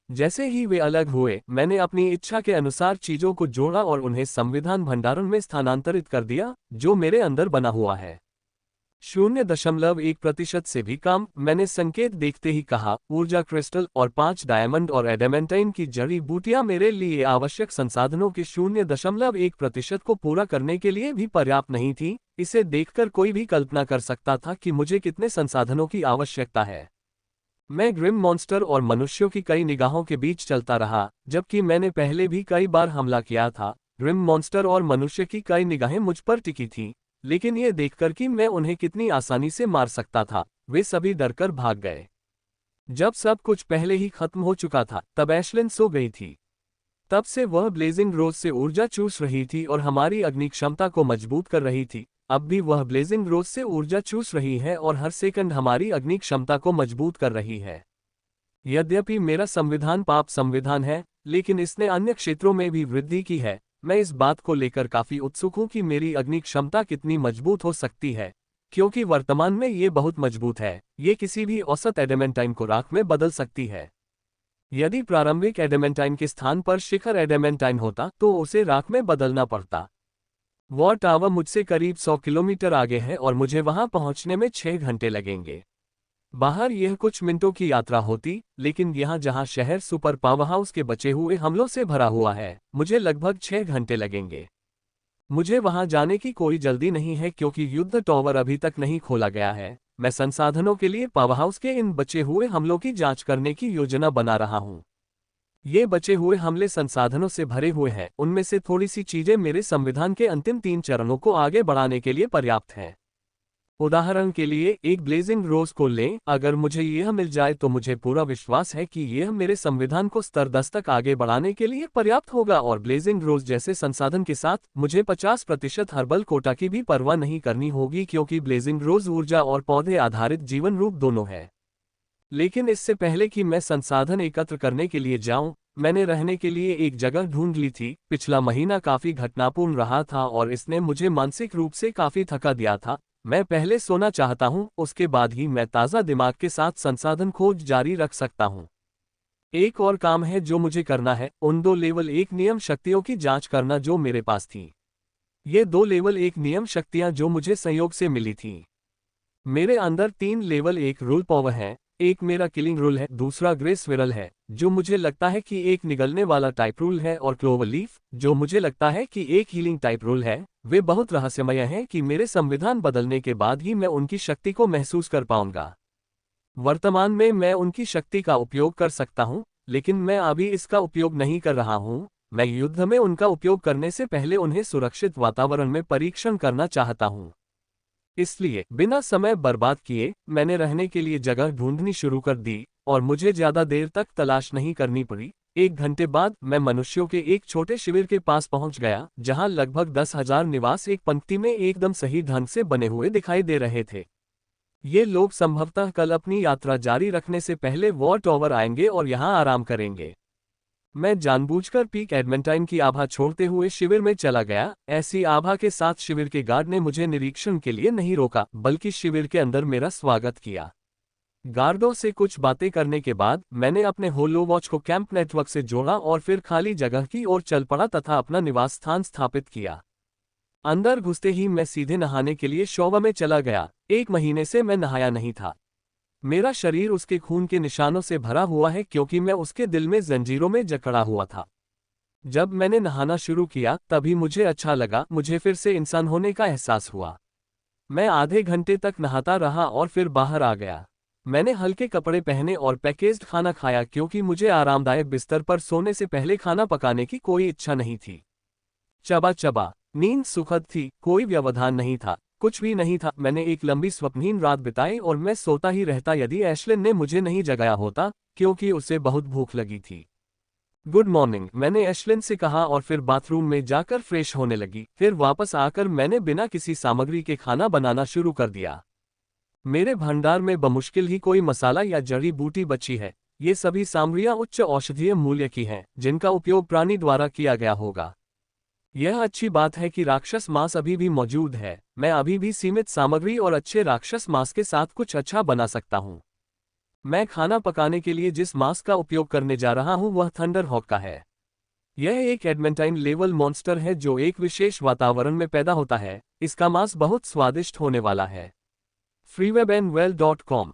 जैसे ही वे अलग हुए, मैंने अपनी इच्छा के अनुसार चीजों को जोड़ा और उन्हें संविधान भंडारण में स्थानांतरित कर दिया, जो मेरे अंदर बना हुआ है। 0.1% से भी कम, मैंने संकेत देखते ही कहा। ऊर्जा क्रिस्टल और 5 डायमंड और एडेमेंटाइन की जड़ी बूटियां मेरे लिए आवश्यक संसाधनों के 0.1% को पूरा करने के लिए भी पर्याप्त नहीं थी। इसे देखकर कोई भी कल्पना कर सकता था कि मुझे कितने संसाधनों की आवश्यकता है। मैं ग्रिम मॉन्स्टर और मनुष्यों की कई निगाहों के बीच चलता रहा, जबकि मैंने पहले भी कई बार हमला किया था। ग्रिम मॉन्स्टर और मनुष्य की कई निगाहें मुझ पर टिकी थीं, लेकिन ये देखकर कि मैं उन्हें कितनी आसानी से मार सकता था, वे सभी डरकर भाग गए। जब सब कुछ पहले ही खत्म हो चुका था, तब एशलिन सो गई थी। तब से वह ब्लेजिंग रोज से ऊर्जा चूस रही थी और हमारी अग्नि क्षमता को मजबूत कर रही थी। अब भी वह ब्लेजिंग रोज से ऊर्जा चूस रही है और हर सेकंड हमारी अग्नि क्षमता को मजबूत कर रही है। यद्यपि मेरा संविधान पाप संविधान है, लेकिन इसने अन्य क्षेत्रों में भी वृद्धि की है। मैं इस बात को लेकर काफी उत्सुक हूं कि मेरी अग्नि क्षमता कितनी मजबूत हो सकती है, क्योंकि वर्तमान में ये बहुत मजबूत है। ये किसी भी औसत एडेमेंटाइन को राख में बदल सकती है। यदि प्रारंभिक एडेमेंटाइन के स्थान पर शिखर एडेमेंटाइन होता तो उसे राख में बदलना पड़ता। वॉर टावर मुझसे करीब 100 किलोमीटर आगे है और मुझे वहां पहुंचने में 6 घंटे लगेंगे। बाहर यह कुछ मिनटों की यात्रा होती, लेकिन यहां जहां शहर सुपर पावरहाउस के बचे हुए हमलों से भरा हुआ है, मुझे लगभग 6 घंटे लगेंगे। मुझे वहां जाने की कोई जल्दी नहीं है क्योंकि युद्ध टावर अभी तक नहीं खोला गया है। मैं संसाधनों के लिए पावरहाउस के इन बचे हुए हमलों की जांच करने की योजना बना रहा हूं। ये बचे हुए हमले संसाधनों से भरे हुए हैं, उनमें से थोड़ी सी चीजें मेरे संविधान के अंतिम 3 चरणों को आगे बढ़ाने के लिए पर्याप्त हैं। उदाहरण के लिए एक ब्लेजिंग रोज को लें। अगर मुझे यह मिल जाए तो मुझे पूरा विश्वास है कि यह मेरे संविधान को स्तर 10 तक आगे बढ़ाने के लिए पर्याप्त होगा, और ब्लेजिंग रोज जैसे संसाधन के साथ मुझे 50% हर्बल कोटा की भी परवाह नहीं करनी होगी, क्योंकि ब्लेजिंग रोज ऊर्जा और पौधे आधारित जीवन रूप दोनों है। लेकिन इससे पहले कि मैं संसाधन एकत्र करने के लिए जाऊं, मैंने रहने के लिए एक जगह ढूंढ ली थी। पिछला महीना काफी घटनापूर्ण रहा था और इसने मुझे मानसिक रूप से काफी थका दिया था। मैं पहले सोना चाहता हूं, उसके बाद ही मैं ताज़ा दिमाग के साथ संसाधन खोज जारी रख सकता हूं। एक और काम है जो मुझे करना है, उन 2 लेवल 1 नियम शक्तियों की जांच करना जो मेरे पास थी। ये 2 लेवल 1 नियम शक्तियां जो मुझे संयोग से मिली थीं। मेरे अंदर 3 लेवल 1 रूल पावर हैं। एक मेरा किलिंग रूल है, दूसरा ग्रे स्विरल है जो मुझे लगता है कि एक निगलने वाला टाइप रूल है, और क्लोवर लीफ जो मुझे लगता है कि एक हीलिंग टाइप रूल है। वे बहुत रहस्यमय हैं कि मेरे संविधान बदलने के बाद ही मैं उनकी शक्ति को महसूस कर पाऊंगा। वर्तमान में मैं उनकी शक्ति का उपयोग कर सकता हूं, लेकिन मैं अभी इसका उपयोग नहीं कर रहा हूं। मैं युद्ध में उनका उपयोग करने से पहले उन्हें सुरक्षित वातावरण में परीक्षण करना चाहता हूं। इसलिए बिना समय बर्बाद किए मैंने रहने के लिए जगह ढूंढनी शुरू कर दी, और मुझे ज्यादा देर तक तलाश नहीं करनी पड़ी। 1 घंटे बाद मैं मनुष्यों के एक छोटे शिविर के पास पहुंच गया, जहां लगभग 10,000 निवास एक पंक्ति में एकदम सही ढंग से बने हुए दिखाई दे रहे थे। ये लोग संभवतः कल अपनी यात्रा जारी रखने से पहले वॉर टावर आएंगे और यहां आराम करेंगे। मैं जानबूझकर पीक एडमेंटाइन की आभा छोड़ते हुए शिविर में चला गया। ऐसी आभा के साथ शिविर के गार्ड ने मुझे निरीक्षण के लिए नहीं रोका, बल्कि शिविर के अंदर मेरा स्वागत किया। गार्डों से कुछ बातें करने के बाद मैंने अपने होलो वॉच को कैंप नेटवर्क से जोड़ा और फिर खाली जगह की ओर चल पड़ा तथा अपना निवास स्थान स्थापित किया। अंदर घुसते ही मैं सीधे नहाने के लिए शॉवर में चला गया। 1 महीने से मैं नहाया नहीं था। मेरा शरीर उसके खून के निशानों से भरा हुआ है, क्योंकि मैं उसके दिल में जंजीरों में जकड़ा हुआ था। जब मैंने नहाना शुरू किया तभी मुझे अच्छा लगा, मुझे फिर से इंसान होने का एहसास हुआ। मैं आधे घंटे तक नहाता रहा और फिर बाहर आ गया। मैंने हल्के कपड़े पहने और पैकेज्ड खाना खाया, क्योंकि मुझे आरामदायक बिस्तर पर सोने से पहले खाना पकाने की कोई इच्छा नहीं थी। चबा चबा। नींद सुखद थी, कोई व्यवधान नहीं था, कुछ भी नहीं था। मैंने एक लंबी स्वप्नहीन रात बिताई और मैं सोता ही रहता यदि एशलिन ने मुझे नहीं जगाया होता, क्योंकि उसे बहुत भूख लगी थी। गुड मॉर्निंग, मैंने एशलिन से कहा और फिर बाथरूम में जाकर फ्रेश होने लगी। फिर वापस आकर मैंने बिना किसी सामग्री के खाना बनाना शुरू कर दिया। मेरे भंडार में बमुश्किल ही कोई मसाला या जड़ी बूटी बची है। ये सभी सामग्रियां उच्च औषधीय मूल्य की हैं, जिनका उपयोग प्राणी द्वारा किया गया होगा। यह अच्छी बात है कि राक्षस मांस अभी भी मौजूद है। मैं अभी भी सीमित सामग्री और अच्छे राक्षस मांस के साथ कुछ अच्छा बना सकता हूँ। मैं खाना पकाने के लिए जिस मांस का उपयोग करने जा रहा हूँ वह थंडर हॉक का है। यह एक एडमेंटाइन लेवल मॉन्स्टर है जो एक विशेष वातावरण में पैदा होता है। इसका मांस बहुत स्वादिष्ट होने वाला है। freewebandwell.com।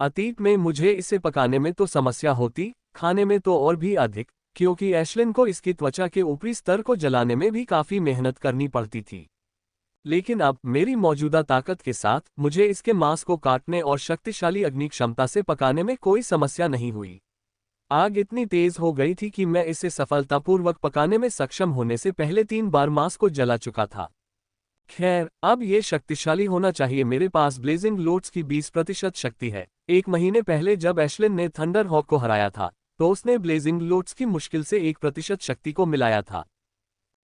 अतीत में मुझे इसे पकाने में तो समस्या होती, खाने में तो और भी अधिक, क्योंकि एशलिन को इसकी त्वचा के ऊपरी स्तर को जलाने में भी काफी मेहनत करनी पड़ती थी। लेकिन अब मेरी मौजूदा ताकत के साथ मुझे इसके मांस को काटने और शक्तिशाली अग्नि क्षमता से पकाने में कोई समस्या नहीं हुई। आग इतनी तेज हो गई थी कि मैं इसे सफलतापूर्वक पकाने में सक्षम होने से पहले 3 बार मांस को जला चुका था। खैर, अब ये शक्तिशाली होना चाहिए। मेरे पास ब्लेजिंग लोड्स की 20% शक्ति है। 1 महीने पहले जब एशलिन ने थंडर हॉक को हराया था, तो उसने ब्लेजिंग लोड्स की मुश्किल से 1% शक्ति को मिलाया था।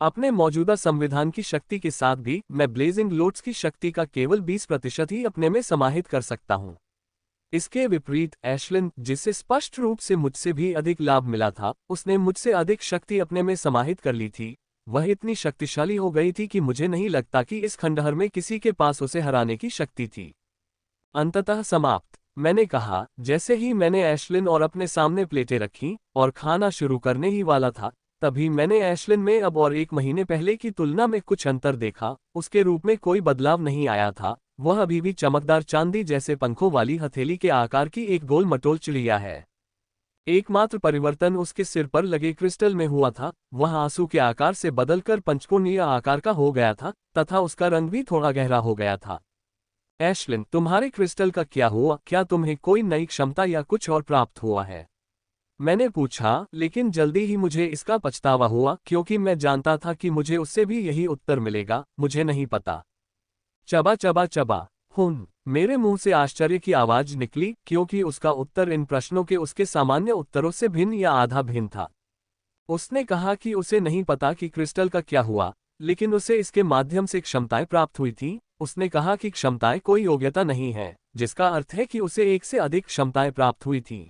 अपने मौजूदा संविधान की शक्ति के साथ भी मैं ब्लेजिंग लोड्स की शक्ति का केवल 20% ही अपने में समाहित कर सकता हूँ। इसके विपरीत एशलिन, जिसे स्पष्ट रूप से मुझसे भी अधिक लाभ मिला था, उसने मुझसे अधिक शक्ति अपने में समाहित कर ली थी। वह इतनी शक्तिशाली हो गई थी कि मुझे नहीं लगता कि इस खंडहर में किसी के पास उसे हराने की शक्ति थी। अंततः समाप्त, मैंने कहा। जैसे ही मैंने एशलिन और अपने सामने प्लेटें रखीं और खाना शुरू करने ही वाला था, तभी मैंने एशलिन में अब और 1 महीने पहले की तुलना में कुछ अंतर देखा। उसके रूप में कोई बदलाव नहीं आया था। वह अभी भी चमकदार चांदी जैसे पंखों वाली हथेली के आकार की एक गोल मटोल चिड़िया है। एकमात्र परिवर्तन उसके सिर पर लगे क्रिस्टल में हुआ था। वह आंसू के आकार से बदलकर पंचकोणीय आकार का हो गया था तथा उसका रंग भी थोड़ा गहरा हो गया था। एशलिन, तुम्हारे क्रिस्टल का क्या हुआ? क्या तुम्हें कोई नई क्षमता या कुछ और प्राप्त हुआ है? मैंने पूछा, लेकिन जल्दी ही मुझे इसका पछतावा हुआ, क्योंकि मैं जानता था कि मुझे उससे भी यही उत्तर मिलेगा। मुझे नहीं पता। चबा चबा चबा। मेरे मुंह से आश्चर्य की आवाज निकली, क्योंकि उसका उत्तर इन प्रश्नों के उसके सामान्य उत्तरों से भिन्न या आधा भिन्न था। उसने कहा कि उसे नहीं पता कि क्रिस्टल का क्या हुआ, लेकिन उसे इसके माध्यम से क्षमताएं प्राप्त हुई थी। उसने कहा कि क्षमताएं कोई योग्यता नहीं है, जिसका अर्थ है कि उसे एक से अधिक क्षमताएं प्राप्त हुई थीं।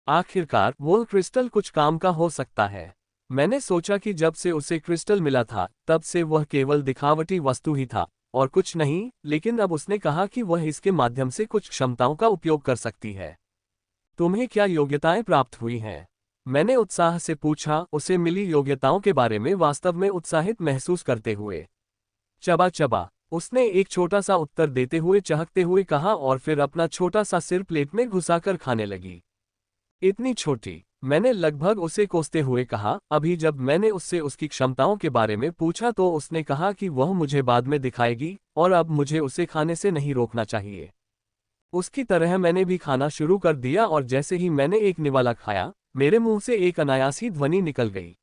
आखिरकार वो क्रिस्टल कुछ काम का हो सकता है। मैंने सोचा कि जब से उसे क्रिस्टल मिला था, तब से वह केवल दिखावटी वस्तु ही था और कुछ नहीं, लेकिन अब उसने कहा कि वह इसके माध्यम से कुछ क्षमताओं का उपयोग कर सकती है। तुम्हें क्या योग्यताएं प्राप्त हुई हैं? मैंने उत्साह से पूछा, उसे मिली योग्यताओं के बारे में वास्तव में उत्साहित महसूस करते हुए। चबा चबा, उसने एक छोटा सा उत्तर देते हुए चहकते हुए कहा और फिर अपना छोटा सा सिर प्लेट में घुसाकर खाने लगी। इतनी छोटी, मैंने लगभग उसे कोसते हुए कहा। अभी जब मैंने उससे उसकी क्षमताओं के बारे में पूछा तो उसने कहा कि वह मुझे बाद में दिखाएगी और अब मुझे उसे खाने से नहीं रोकना चाहिए। उसकी तरह मैंने भी खाना शुरू कर दिया और जैसे ही मैंने एक निवाला खाया, मेरे मुंह से एक अनायासी ध्वनि निकल गई।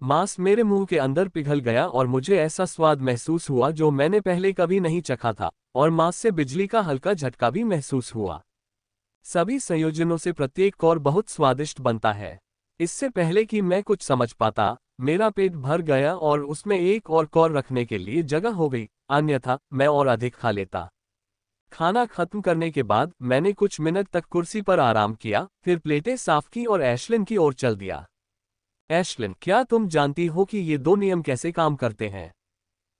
मांस मेरे मुंह के अंदर पिघल गया और मुझे ऐसा स्वाद महसूस हुआ जो मैंने पहले कभी नहीं चखा था, और मांस से बिजली का हल्का झटका भी महसूस हुआ। सभी संयोजनों से प्रत्येक कौर बहुत स्वादिष्ट बनता है। इससे पहले कि मैं कुछ समझ पाता, मेरा पेट भर गया और उसमें एक और कौर रखने के लिए जगह हो गई, अन्यथा मैं और अधिक खा लेता। खाना खत्म करने के बाद मैंने कुछ मिनट तक कुर्सी पर आराम किया, फिर प्लेटें साफ की और एशलिन की ओर चल दिया। एशलिन, क्या तुम जानती हो कि ये 2 नियम कैसे काम करते हैं?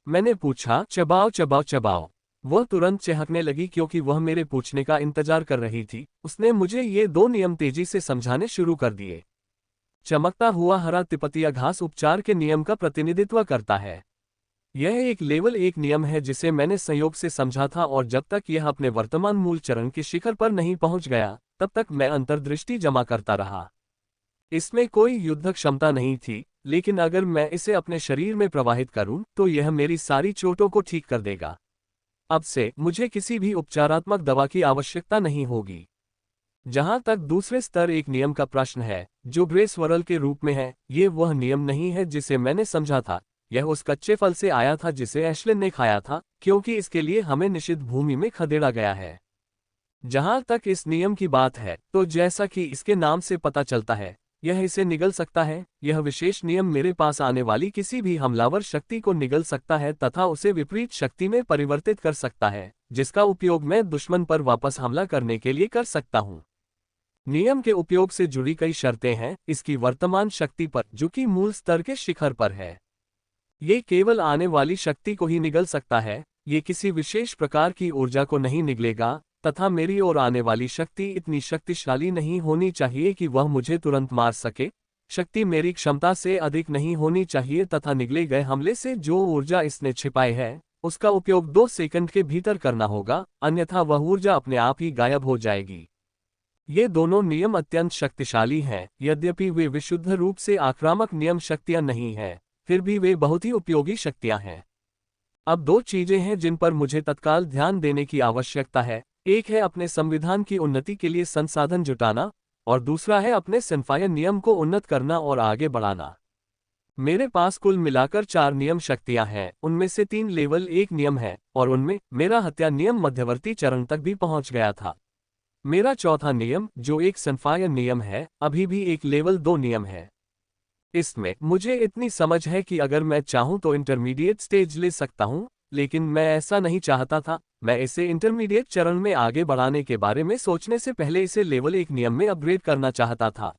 मैंने पूछा। चबाओ चबाओ चबाओ। वह तुरंत चहकने लगी क्योंकि वह मेरे पूछने का इंतजार कर रही थी। उसने मुझे ये 2 नियम तेजी से समझाने शुरू कर दिए। चमकता हुआ हरा तिपतिया घास उपचार के नियम का प्रतिनिधित्व करता है। यह एक लेवल 1 नियम है जिसे मैंने संयोग से समझा था, और जब तक यह अपने वर्तमान मूल चरण के शिखर पर नहीं पहुंच गया, तब तक मैं अंतर्दृष्टि जमा करता रहा। इसमें कोई युद्ध क्षमता नहीं थी, लेकिन अगर मैं इसे अपने शरीर में प्रवाहित करूं, तो यह मेरी सारी चोटों को ठीक कर देगा। अब से मुझे किसी भी उपचारात्मक दवा की आवश्यकता नहीं होगी। जहां तक दूसरे स्तर 1 नियम का प्रश्न है, जो ग्रे स्वरल के रूप में है, ये वह नियम नहीं है जिसे मैंने समझा था। यह उस कच्चे फल से आया था जिसे एशलिन ने खाया था, क्योंकि इसके लिए हमें निषिद्ध भूमि में खदेड़ा गया है। जहां तक इस नियम की बात है, तो जैसा कि इसके नाम से पता चलता है, यह इसे निगल सकता है। यह विशेष नियम मेरे पास आने वाली किसी भी हमलावर शक्ति को निगल सकता है तथा उसे विपरीत शक्ति में परिवर्तित कर सकता है, जिसका उपयोग मैं दुश्मन पर वापस हमला करने के लिए कर सकता हूं। नियम के उपयोग से जुड़ी कई शर्तें हैं, इसकी वर्तमान शक्ति पर, जो कि मूल स्तर के शिखर पर है। ये केवल आने वाली शक्ति को ही निगल सकता है, ये किसी विशेष प्रकार की ऊर्जा को नहीं निगलेगा, तथा मेरी ओर आने वाली शक्ति इतनी शक्तिशाली नहीं होनी चाहिए कि वह मुझे तुरंत मार सके। शक्ति मेरी क्षमता से अधिक नहीं होनी चाहिए तथा निगले गए हमले से जो ऊर्जा इसने छिपाई है, उसका उपयोग 2 सेकंड के भीतर करना होगा, अन्यथा वह ऊर्जा अपने आप ही गायब हो जाएगी। ये दोनों नियम अत्यंत शक्तिशाली हैं, यद्यपि वे विशुद्ध रूप से आक्रामक नियम शक्तियां नहीं हैं, फिर भी वे बहुत ही उपयोगी शक्तियां हैं। अब 2 चीजें हैं जिन पर मुझे तत्काल ध्यान देने की आवश्यकता है। एक है अपने संविधान की उन्नति के लिए संसाधन जुटाना, और दूसरा है अपने सिन्फायर नियम को उन्नत करना और आगे बढ़ाना। मेरे पास कुल मिलाकर 4 नियम शक्तियां हैं, उनमें से 3 लेवल 1 नियम है, और उनमें मेरा हत्या नियम मध्यवर्ती चरण तक भी पहुंच गया था। मेरा चौथा नियम, जो एक सनफायर नियम है, अभी भी एक लेवल 2 नियम है। इसमें मुझे इतनी समझ है कि अगर मैं चाहूं तो इंटरमीडिएट स्टेज ले सकता हूं, लेकिन मैं ऐसा नहीं चाहता था। मैं इसे इंटरमीडिएट चरण में आगे बढ़ाने के बारे में सोचने से पहले इसे लेवल 1 नियम में अपग्रेड करना चाहता था।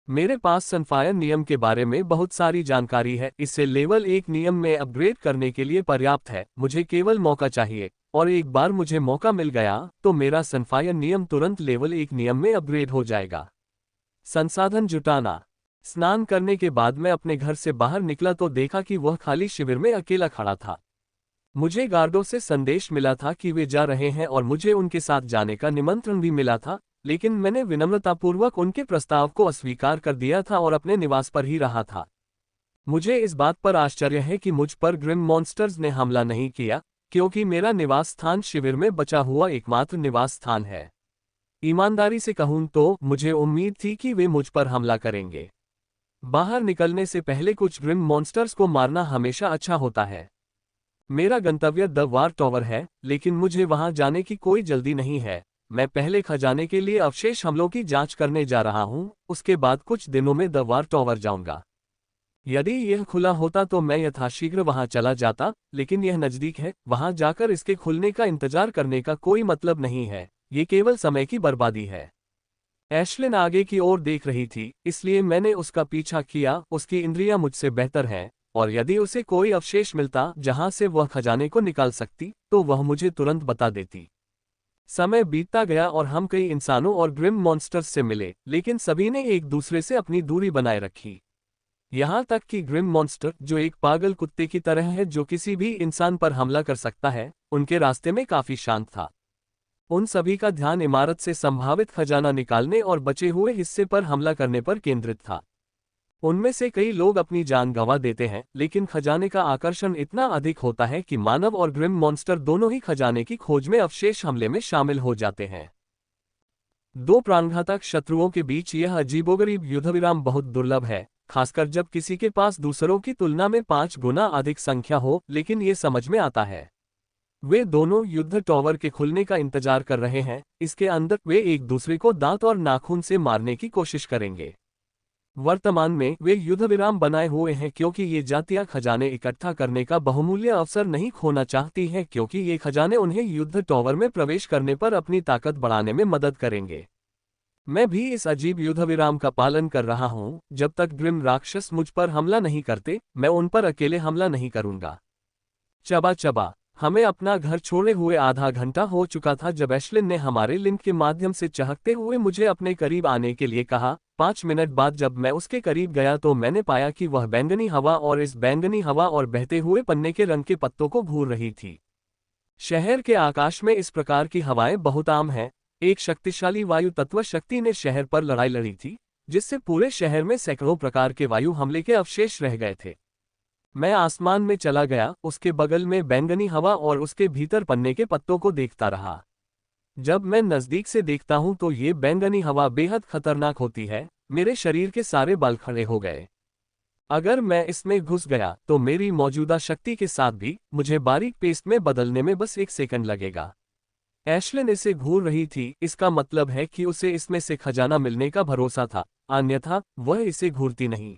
मेरे पास सनफायर नियम के बारे में बहुत सारी जानकारी है, इसे लेवल 1 नियम में अपग्रेड करने के लिए पर्याप्त है। मुझे केवल मौका चाहिए, और एक बार मुझे मौका मिल गया तो मेरा सनफायर नियम तुरंत लेवल 1 नियम में अपग्रेड हो जाएगा। संसाधन जुटाना। स्नान करने के बाद मैं अपने घर से बाहर निकला तो देखा कि वह खाली शिविर में अकेला खड़ा था। मुझे गार्डों से संदेश मिला था कि वे जा रहे हैं और मुझे उनके साथ जाने का निमंत्रण भी मिला था, लेकिन मैंने विनम्रतापूर्वक उनके प्रस्ताव को अस्वीकार कर दिया था और अपने निवास पर ही रहा था। मुझे इस बात पर आश्चर्य है कि मुझ पर ग्रिम मॉन्स्टर्स ने हमला नहीं किया, क्योंकि मेरा निवास स्थान शिविर में बचा हुआ एकमात्र निवास स्थान है। ईमानदारी से कहूं तो मुझे उम्मीद थी कि वे मुझ पर हमला करेंगे। बाहर निकलने से पहले कुछ ग्रिम मॉन्स्टर्स को मारना हमेशा अच्छा होता है। मेरा गंतव्य द वार टॉवर है, लेकिन मुझे वहां जाने की कोई जल्दी नहीं है। मैं पहले खजाने के लिए अवशेष हमलों की जांच करने जा रहा हूं, उसके बाद कुछ दिनों में द वार टॉवर जाऊंगा। यदि यह खुला होता तो मैं यथाशीघ्र वहां चला जाता, लेकिन यह नजदीक है, वहां जाकर इसके खुलने का इंतजार करने का कोई मतलब नहीं है, ये केवल समय की बर्बादी है। एशलिन आगे की ओर देख रही थी, इसलिए मैंने उसका पीछा किया। उसकी इंद्रियां मुझसे बेहतर हैं, और यदि उसे कोई अवशेष मिलता जहां से वह खजाने को निकाल सकती, तो वह मुझे तुरंत बता देती। समय बीतता गया और हम कई इंसानों और ग्रिम मॉन्स्टर्स से मिले, लेकिन सभी ने एक दूसरे से अपनी दूरी बनाए रखी। यहां तक कि ग्रिम मॉन्स्टर, जो एक पागल कुत्ते की तरह है जो किसी भी इंसान पर हमला कर सकता है, उनके रास्ते में काफी शांत था। उन सभी का ध्यान इमारत से संभावित खजाना निकालने और बचे हुए हिस्से पर हमला करने पर केंद्रित था। उनमें से कई लोग अपनी जान गंवा देते हैं, लेकिन खजाने का आकर्षण इतना अधिक होता है कि मानव और ग्रिम मॉन्स्टर दोनों ही खजाने की खोज में अवशेष हमले में शामिल हो जाते हैं। 2 प्राणघातक शत्रुओं के बीच यह अजीबोगरीब युद्धविराम बहुत दुर्लभ है, खासकर जब किसी के पास दूसरों की तुलना में 5 गुना अधिक संख्या हो, लेकिन ये समझ में आता है। वे दोनों युद्ध टॉवर के खुलने का इंतजार कर रहे हैं। इसके अंदर वे एक दूसरे को दांत और नाखून से मारने की कोशिश करेंगे। वर्तमान में वे युद्ध विराम बनाए हुए हैं क्योंकि ये जातियां खजाने इकट्ठा करने का बहुमूल्य अवसर नहीं खोना चाहती हैं, क्योंकि ये खजाने उन्हें युद्ध टॉवर में प्रवेश करने पर अपनी ताकत बढ़ाने में मदद करेंगे। मैं भी इस अजीब युद्ध विराम का पालन कर रहा हूं। जब तक ग्रिम राक्षस मुझ पर हमला नहीं करते, मैं उन पर अकेले हमला नहीं करूंगा। चबा चबा। हमें अपना घर छोड़े हुए आधा घंटा हो चुका था जब एशलिन ने हमारे लिंक के माध्यम से चहकते हुए मुझे अपने करीब आने के लिए कहा। 5 मिनट बाद जब मैं उसके करीब गया तो मैंने पाया कि वह बैंगनी हवा और इस बैंगनी हवा और बहते हुए पन्ने के रंग के पत्तों को घूर रही थी। शहर के आकाश में इस प्रकार की हवाएं बहुत आम हैं। एक शक्तिशाली वायु तत्व शक्ति ने शहर पर लड़ाई लड़ी थी, जिससे पूरे शहर में सैकड़ों प्रकार के वायु हमले के अवशेष रह गए थे। मैं आसमान में चला गया, उसके बगल में बैंगनी हवा और उसके भीतर पन्ने के पत्तों को देखता रहा। जब मैं नजदीक से देखता हूं तो ये बैंगनी हवा बेहद खतरनाक होती है। मेरे शरीर के सारे बाल खड़े हो गए। अगर मैं इसमें घुस गया तो मेरी मौजूदा शक्ति के साथ भी मुझे बारीक पेस्ट में बदलने में बस 1 सेकंड लगेगा। एशलिन इसे घूर रही थी, इसका मतलब है कि उसे इसमें से खजाना मिलने का भरोसा था, अन्यथा वह इसे घूरती नहीं।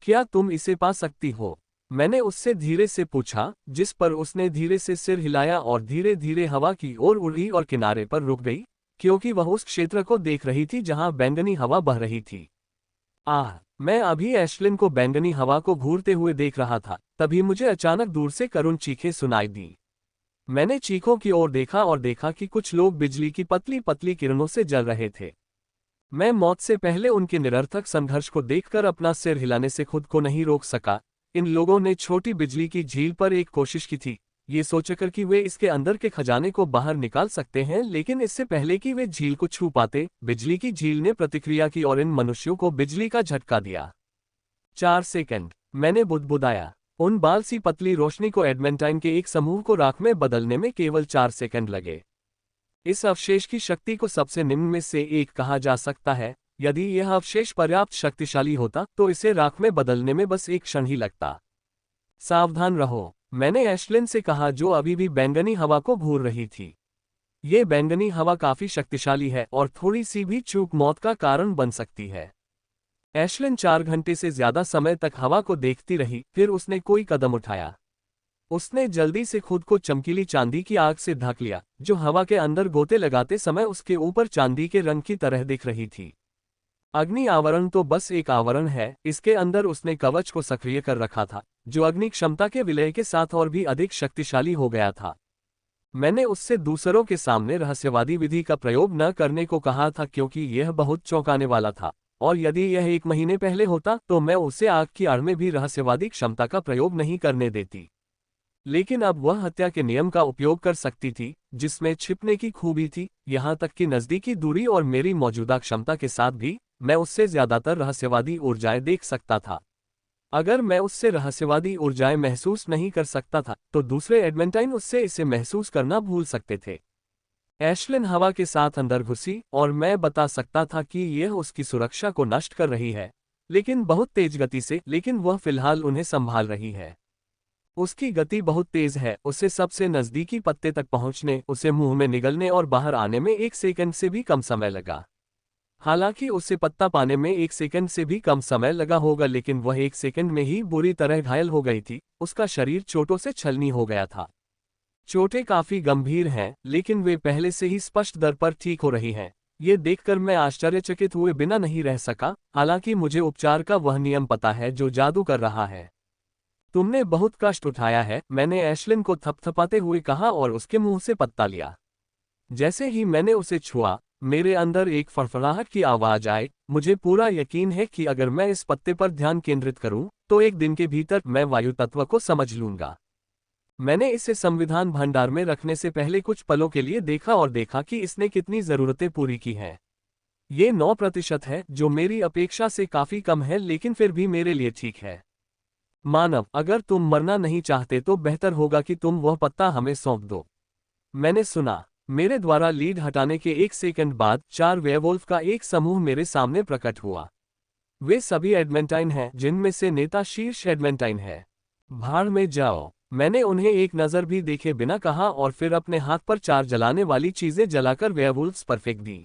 क्या तुम इसे पा सकती हो? मैंने उससे धीरे से पूछा, जिस पर उसने धीरे से सिर हिलाया और धीरे धीरे हवा की ओर उड़ी और किनारे पर रुक गई, क्योंकि वह उस क्षेत्र को देख रही थी जहां बैंगनी हवा बह रही थी। मैं अभी एशलिन को बैंगनी हवा को घूरते हुए देख रहा था, तभी मुझे अचानक दूर से करुण चीखें सुनाई दी। मैंने चीखों की ओर देखा और देखा कि कुछ लोग बिजली की पतली पतली किरणों से जल रहे थे। मैं मौत से पहले उनके निरर्थक संघर्ष को देखकर अपना सिर हिलाने से खुद को नहीं रोक सका। इन लोगों ने छोटी बिजली की झील पर एक कोशिश की थी, ये सोचकर कि वे इसके अंदर के खजाने को बाहर निकाल सकते हैं, लेकिन इससे पहले कि वे झील को छू पाते, बिजली की झील ने प्रतिक्रिया की और इन मनुष्यों को बिजली का झटका दिया। 4 सेकंड, मैंने बुदबुदाया। उन बाल सी पतली रोशनी को एडमेंटाइन के एक समूह को राख में बदलने में केवल 4 सेकंड लगे। इस अवशेष की शक्ति को सबसे निम्न में से एक कहा जा सकता है। यदि यह अवशेष पर्याप्त शक्तिशाली होता तो इसे राख में बदलने में बस एक क्षण ही लगता। सावधान रहो, मैंने एशलिन से कहा, जो अभी भी बैंगनी हवा को घूर रही थी। ये बैंगनी हवा काफी शक्तिशाली है और थोड़ी सी भी चूक मौत का कारण बन सकती है। एशलिन 4 घंटे से ज्यादा समय तक हवा को देखती रही, फिर उसने कोई कदम उठाया। उसने जल्दी से खुद को चमकीली चांदी की आग से ढक लिया, जो हवा के अंदर गोते लगाते समय उसके ऊपर चांदी के रंग की तरह दिख रही थी। अग्नि आवरण तो बस एक आवरण है, इसके अंदर उसने कवच को सक्रिय कर रखा था, जो अग्नि क्षमता के विलय के साथ और भी अधिक शक्तिशाली हो गया था। मैंने उससे दूसरों के सामने रहस्यवादी विधि का प्रयोग न करने को कहा था, क्योंकि यह बहुत चौंकाने वाला था, और यदि यह 1 महीने पहले होता तो मैं उसे आग की आड़ में भी रहस्यवादी क्षमता का प्रयोग नहीं करने देती। लेकिन अब वह हत्या के नियम का उपयोग कर सकती थी, जिसमें छिपने की खूबी थी, यहां तक कि नजदीकी दूरी और मेरी मौजूदा क्षमता के साथ भी मैं उससे ज्यादातर रहस्यवादी ऊर्जाएं देख सकता था। अगर मैं उससे रहस्यवादी ऊर्जाएं महसूस नहीं कर सकता था, तो दूसरे एडमेंटाइन उससे इसे महसूस करना भूल सकते थे। एशलिन हवा के साथ अंदर घुसी और मैं बता सकता था कि यह उसकी सुरक्षा को नष्ट कर रही है, लेकिन बहुत तेज गति से, लेकिन वह फिलहाल उन्हें संभाल रही है। उसकी गति बहुत तेज है, उसे सबसे नजदीकी पत्ते तक पहुंचने, उसे मुंह में निगलने और बाहर आने में 1 सेकंड से भी कम समय लगा। हालांकि उसे पत्ता पाने में 1 सेकंड से भी कम समय लगा होगा, लेकिन वह 1 सेकंड में ही बुरी तरह घायल हो गई थी। उसका शरीर चोटों से छलनी हो गया था। चोटें काफी गंभीर हैं, लेकिन वे पहले से ही स्पष्ट दर पर ठीक हो रही हैं। ये देखकर मैं आश्चर्यचकित हुए बिना नहीं रह सका, हालांकि मुझे उपचार का वह नियम पता है जो जादू कर रहा है। तुमने बहुत कष्ट उठाया है, मैंने एशलिन को थपथपाते हुए कहा और उसके मुंह से पत्ता लिया। जैसे ही मैंने उसे छुआ, मेरे अंदर एक फड़फड़ाहट की आवाज आई। मुझे पूरा यकीन है कि अगर मैं इस पत्ते पर ध्यान केंद्रित करूं, तो 1 दिन के भीतर मैं वायु तत्व को समझ लूंगा। मैंने इसे संविधान भंडार में रखने से पहले कुछ पलों के लिए देखा और देखा कि इसने कितनी जरूरतें पूरी की हैं। ये 9% है, जो मेरी अपेक्षा से काफी कम है, लेकिन फिर भी मेरे लिए ठीक है। मानव, अगर तुम मरना नहीं चाहते तो बेहतर होगा कि तुम वह पत्ता हमें सौंप दो। मैंने सुना। मेरे द्वारा लीड हटाने के 1 सेकंड बाद 4 वेयरवुल्फ का एक समूह मेरे सामने प्रकट हुआ। वे सभी एडमेंटाइन हैं, जिनमें से नेता शीर्ष एडमेंटाइन है। भाड़ में जाओ, मैंने उन्हें एक नज़र भी देखे बिना कहा और फिर अपने हाथ पर 4 जलाने वाली चीजें जलाकर वेयरवुल्फ्स पर फेंक दी।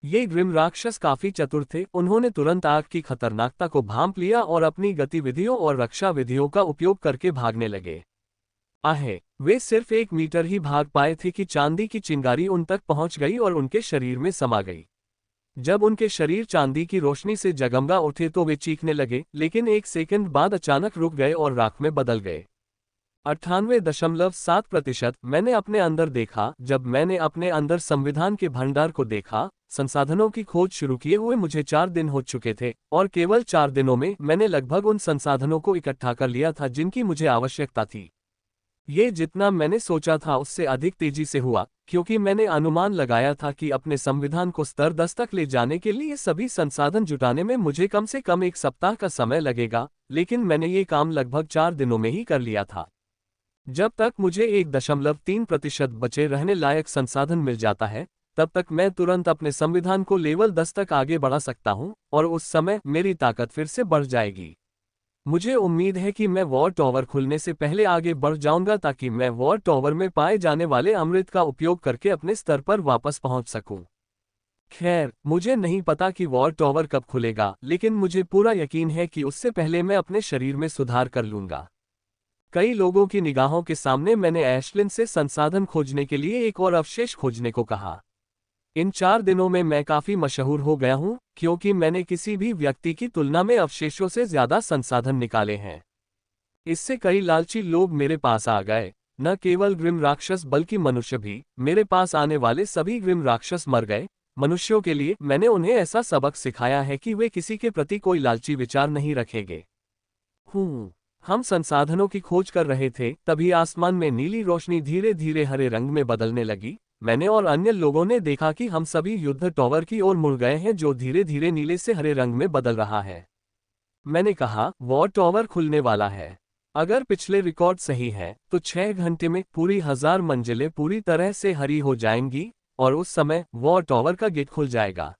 ये ग्रिम राक्षस काफी चतुर थे, उन्होंने तुरंत आग की खतरनाकता को भांप लिया और अपनी गतिविधियों और रक्षा विधियों का उपयोग करके भागने लगे। आहे, वे सिर्फ 1 मीटर ही भाग पाए थे कि चांदी की चिंगारी उन तक पहुंच गई और उनके शरीर में समा गई। जब उनके शरीर चांदी की रोशनी से जगमगा उठे तो वे चीखने लगे, लेकिन 1 सेकंड बाद अचानक रुक गए और राख में बदल गए। 98.7%। मैंने अपने अंदर देखा। जब मैंने अपने अंदर संविधान के भंडार को देखा, संसाधनों की खोज शुरू किए हुए मुझे 4 दिन हो चुके थे, और केवल 4 दिनों में मैंने लगभग उन संसाधनों को इकट्ठा कर लिया था जिनकी मुझे आवश्यकता थी। ये जितना मैंने सोचा था उससे अधिक तेजी से हुआ, क्योंकि मैंने अनुमान लगाया था कि अपने संविधान को स्तर 10 तक ले जाने के लिए सभी संसाधन जुटाने में मुझे कम से कम 1 सप्ताह का समय लगेगा, लेकिन मैंने ये काम लगभग 4 दिनों में ही कर लिया था। जब तक मुझे 1.3% बचे रहने लायक संसाधन मिल जाता है, तब तक मैं तुरंत अपने संविधान को लेवल 10 तक आगे बढ़ा सकता हूं, और उस समय मेरी ताकत फिर से बढ़ जाएगी। मुझे उम्मीद है कि मैं वॉर टॉवर खुलने से पहले आगे बढ़ जाऊंगा ताकि मैं वॉर टॉवर में पाए जाने वाले अमृत का उपयोग करके अपने स्तर पर वापस पहुंच सकूं। खैर, मुझे नहीं पता कि वॉर टॉवर कब खुलेगा, लेकिन मुझे पूरा यकीन है कि उससे पहले मैं अपने शरीर में सुधार कर लूंगा। कई लोगों की निगाहों के सामने मैंने एशलिन से संसाधन खोजने के लिए एक और अवशेष खोजने को कहा। इन 4 दिनों में मैं काफी मशहूर हो गया हूं, क्योंकि मैंने किसी भी व्यक्ति की तुलना में अवशेषों से ज्यादा संसाधन निकाले हैं। इससे कई लालची लोग मेरे पास आ गए। न केवल ग्रिम राक्षस बल्कि मनुष्य भी। मेरे पास आने वाले सभी ग्रिम राक्षस मर गए। मनुष्यों के लिए मैंने उन्हें ऐसा सबक सिखाया है कि वे किसी के प्रति कोई लालची विचार नहीं रखेंगे। हम संसाधनों की खोज कर रहे थे, तभी आसमान में नीली रोशनी धीरे धीरे हरे रंग में बदलने लगी। मैंने और अन्य लोगों ने देखा कि हम सभी युद्ध टॉवर की ओर मुड़ गए हैं, जो धीरे धीरे नीले से हरे रंग में बदल रहा है। मैंने कहा, वॉर टॉवर खुलने वाला है। अगर पिछले रिकॉर्ड सही है, तो 6 घंटे में पूरी 1000 मंजिलें पूरी तरह से हरी हो जाएंगी, और उस समय वॉर टॉवर का गेट खुल जाएगा।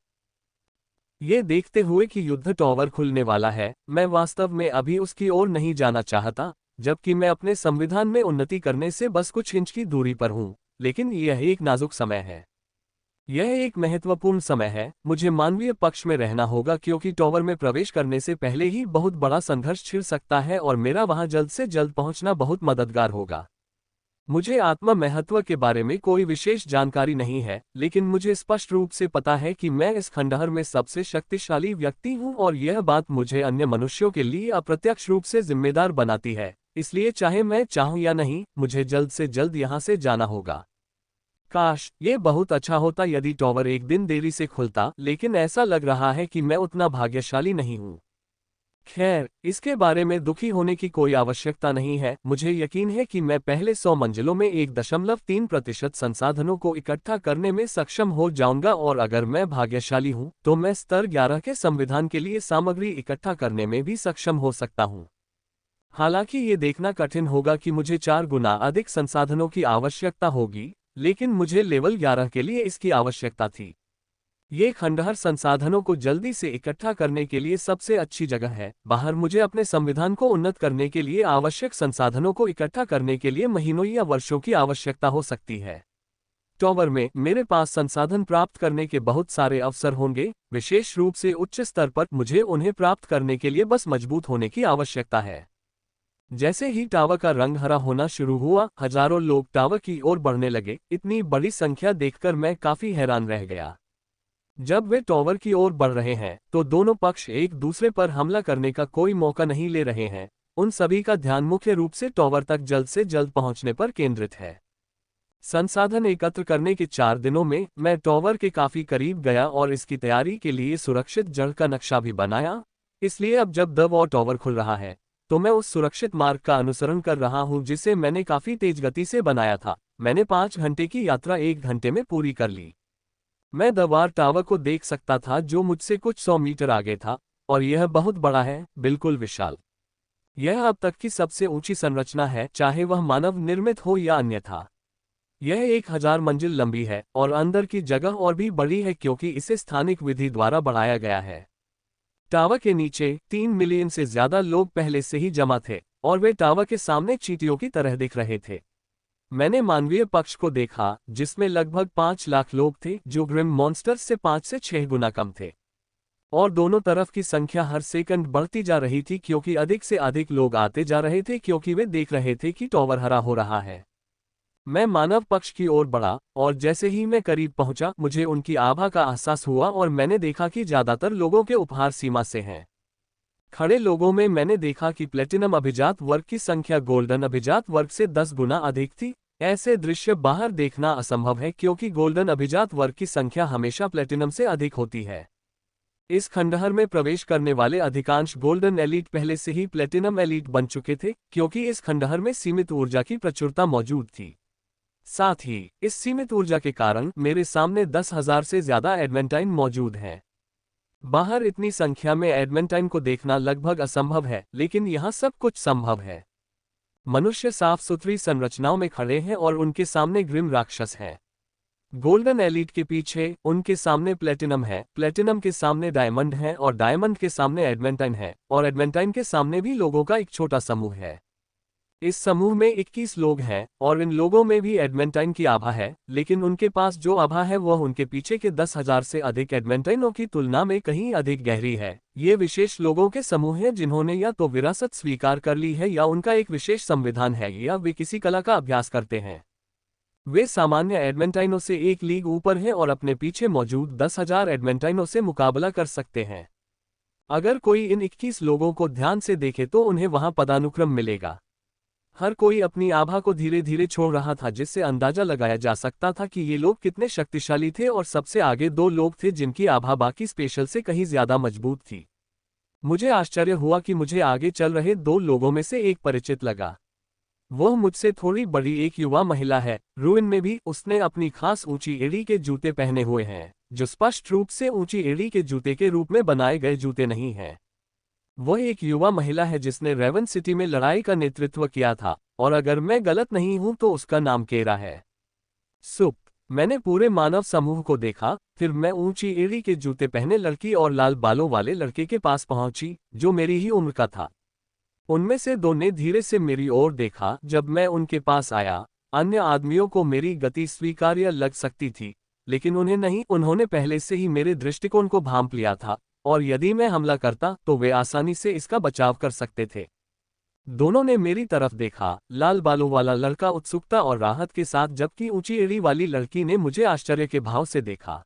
ये देखते हुए कि युद्ध टॉवर खुलने वाला है, मैं वास्तव में अभी उसकी ओर नहीं जाना चाहता, जबकि मैं अपने संविधान में उन्नति करने से बस कुछ इंच की दूरी पर हूं। लेकिन यह एक नाजुक समय है। यह एक महत्वपूर्ण समय है। मुझे मानवीय पक्ष में रहना होगा, क्योंकि टॉवर में प्रवेश करने से पहले ही बहुत बड़ा संघर्ष छिड़ सकता है और मेरा वहां जल्द से जल्द पहुंचना बहुत मददगार होगा। मुझे आत्मा महत्व के बारे में कोई विशेष जानकारी नहीं है, लेकिन मुझे स्पष्ट रूप से पता है कि मैं इस खंडहर में सबसे शक्तिशाली व्यक्ति हूं, और यह बात मुझे अन्य मनुष्यों के लिए अप्रत्यक्ष रूप से जिम्मेदार बनाती है। इसलिए चाहे मैं चाहूं या नहीं, मुझे जल्द से जल्द यहां से जाना होगा। काश ये बहुत अच्छा होता यदि टॉवर एक दिन देरी से खुलता, लेकिन ऐसा लग रहा है कि मैं उतना भाग्यशाली नहीं हूं। खैर, इसके बारे में दुखी होने की कोई आवश्यकता नहीं है। मुझे यकीन है कि मैं पहले 100 मंजिलों में 1.3% संसाधनों को इकट्ठा करने में सक्षम हो जाऊंगा, और अगर मैं भाग्यशाली हूं, तो मैं स्तर 11 के संविधान के लिए सामग्री इकट्ठा करने में भी सक्षम हो सकता हूं। हालांकि ये देखना कठिन होगा कि मुझे 4 गुना अधिक संसाधनों की आवश्यकता होगी, लेकिन मुझे लेवल 11 के लिए इसकी आवश्यकता थी। ये खंडहर संसाधनों को जल्दी से इकट्ठा करने के लिए सबसे अच्छी जगह है। बाहर मुझे अपने संविधान को उन्नत करने के लिए आवश्यक संसाधनों को इकट्ठा करने के लिए महीनों या वर्षों की आवश्यकता हो सकती है। टॉवर में मेरे पास संसाधन प्राप्त करने के बहुत सारे अवसर होंगे, विशेष रूप से उच्च स्तर पर। मुझे उन्हें प्राप्त करने के लिए बस मजबूत होने की आवश्यकता है। जैसे ही टावर का रंग हरा होना शुरू हुआ, हजारों लोग टावर की ओर बढ़ने लगे। इतनी बड़ी संख्या देखकर मैं काफी हैरान रह गया। जब वे टॉवर की ओर बढ़ रहे हैं, तो दोनों पक्ष एक दूसरे पर हमला करने का कोई मौका नहीं ले रहे हैं। उन सभी का ध्यान मुख्य रूप से टॉवर तक जल्द से जल्द पहुंचने पर केंद्रित है। संसाधन एकत्र करने के 4 दिनों में मैं टॉवर के काफी करीब गया और इसकी तैयारी के लिए सुरक्षित जड़ का नक्शा भी बनाया। इसलिए अब जब द वॉर टॉवर खुल रहा है, तो मैं उस सुरक्षित मार्ग का अनुसरण कर रहा हूं जिसे मैंने काफी तेज गति से बनाया था। मैंने 5 घंटे की यात्रा 1 घंटे में पूरी कर ली। मैं द वॉर टावर को देख सकता था, जो मुझसे कुछ 100 मीटर आगे था, और यह बहुत बड़ा है, बिल्कुल विशाल। यह अब तक की सबसे ऊंची संरचना है, चाहे वह मानव निर्मित हो या अन्यथा। यह 1000 मंजिल लंबी है, और अंदर की जगह और भी बड़ी है क्योंकि इसे स्थानिक विधि द्वारा बढ़ाया गया है। टावर के नीचे 3 मिलियन से ज्यादा लोग पहले से ही जमा थे, और वे टावर के सामने चींटियों की तरह दिख रहे थे। मैंने मानवीय पक्ष को देखा, जिसमें लगभग 5 लाख लोग थे, जो ग्रिम मॉन्स्टर्स से 5 से 6 गुना कम थे। और दोनों तरफ की संख्या हर सेकंड बढ़ती जा रही थी, क्योंकि अधिक से अधिक लोग आते जा रहे थे, क्योंकि वे देख रहे थे कि टॉवर हरा हो रहा है। मैं मानव पक्ष की ओर बढ़ा, और जैसे ही मैं करीब पहुंचा, मुझे उनकी आभा का एहसास हुआ, और मैंने देखा कि ज्यादातर लोगों के उपहार सीमा से हैं। खड़े लोगों में मैंने देखा कि प्लेटिनम अभिजात वर्ग की संख्या गोल्डन अभिजात वर्ग से 10 गुना अधिक थी। ऐसे दृश्य बाहर देखना असंभव है, क्योंकि गोल्डन अभिजात वर्ग की संख्या हमेशा प्लेटिनम से अधिक होती है। इस खंडहर में प्रवेश करने वाले अधिकांश गोल्डन एलीट पहले से ही प्लेटिनम एलीट बन चुके थे, क्योंकि इस खंडहर में सीमित ऊर्जा की प्रचुरता मौजूद थी। साथ ही इस सीमित ऊर्जा के कारण मेरे सामने 10,000 से ज्यादा एडवेंटाइन मौजूद हैं। बाहर इतनी संख्या में एडवेंटाइन को देखना लगभग असंभव है, लेकिन यहाँ सब कुछ संभव है। मनुष्य साफ सुथरी संरचनाओं में खड़े हैं और उनके सामने ग्रिम राक्षस हैं। गोल्डन एलीट के पीछे उनके सामने प्लेटिनम है, प्लेटिनम के सामने डायमंड है और डायमंड के सामने एडमेंटाइन है और एडमेंटाइन के सामने भी लोगों का एक छोटा समूह है। इस समूह में 21 लोग हैं और इन लोगों में भी एडमेंटाइन की आभा है, लेकिन उनके पास जो आभा है वह उनके पीछे के 10,000 से अधिक एडमेंटाइनों की तुलना में कहीं अधिक गहरी है। ये विशेष लोगों के समूह हैं जिन्होंने या तो विरासत स्वीकार कर ली है या उनका एक विशेष संविधान है या वे किसी कला का अभ्यास करते हैं। वे सामान्य एडमेंटाइनों से एक लीग ऊपर हैं और अपने पीछे मौजूद 10,000 एडमेंटाइनों से मुकाबला कर सकते हैं। अगर कोई इन 21 लोगों को ध्यान से देखे तो उन्हें वहां पदानुक्रम मिलेगा। हर कोई अपनी आभा को धीरे धीरे छोड़ रहा था, जिससे अंदाजा लगाया जा सकता था कि ये लोग कितने शक्तिशाली थे और सबसे आगे 2 लोग थे जिनकी आभा बाकी स्पेशल से कहीं ज्यादा मजबूत थी। मुझे आश्चर्य हुआ कि मुझे आगे चल रहे 2 लोगों में से एक परिचित लगा। वह मुझसे थोड़ी बड़ी एक युवा महिला है, रूइन में भी। उसने अपनी खास ऊंची एड़ी के जूते पहने हुए हैं, जो स्पष्ट रूप से ऊंची एड़ी के जूते के रूप में बनाए गए जूते नहीं हैं। वह एक युवा महिला है जिसने रेवन सिटी में लड़ाई का नेतृत्व किया था, और अगर मैं गलत नहीं हूं तो उसका नाम केरा है। सुप। मैंने पूरे मानव समूह को देखा, फिर मैं ऊंची एड़ी के जूते पहने लड़की और लाल बालों वाले लड़के के पास पहुंची, जो मेरी ही उम्र का था। उनमें से 2 ने धीरे से मेरी ओर देखा जब मैं उनके पास आया। अन्य आदमियों को मेरी गति स्वीकार्य लग सकती थी, लेकिन उन्हें नहीं। उन्होंने पहले से ही मेरे दृष्टिकोण को भांप लिया था, और यदि मैं हमला करता तो वे आसानी से इसका बचाव कर सकते थे। दोनों ने मेरी तरफ देखा, लाल बालों वाला लड़का उत्सुकता और राहत के साथ, जबकि ऊंची एड़ी वाली लड़की ने मुझे आश्चर्य के भाव से देखा।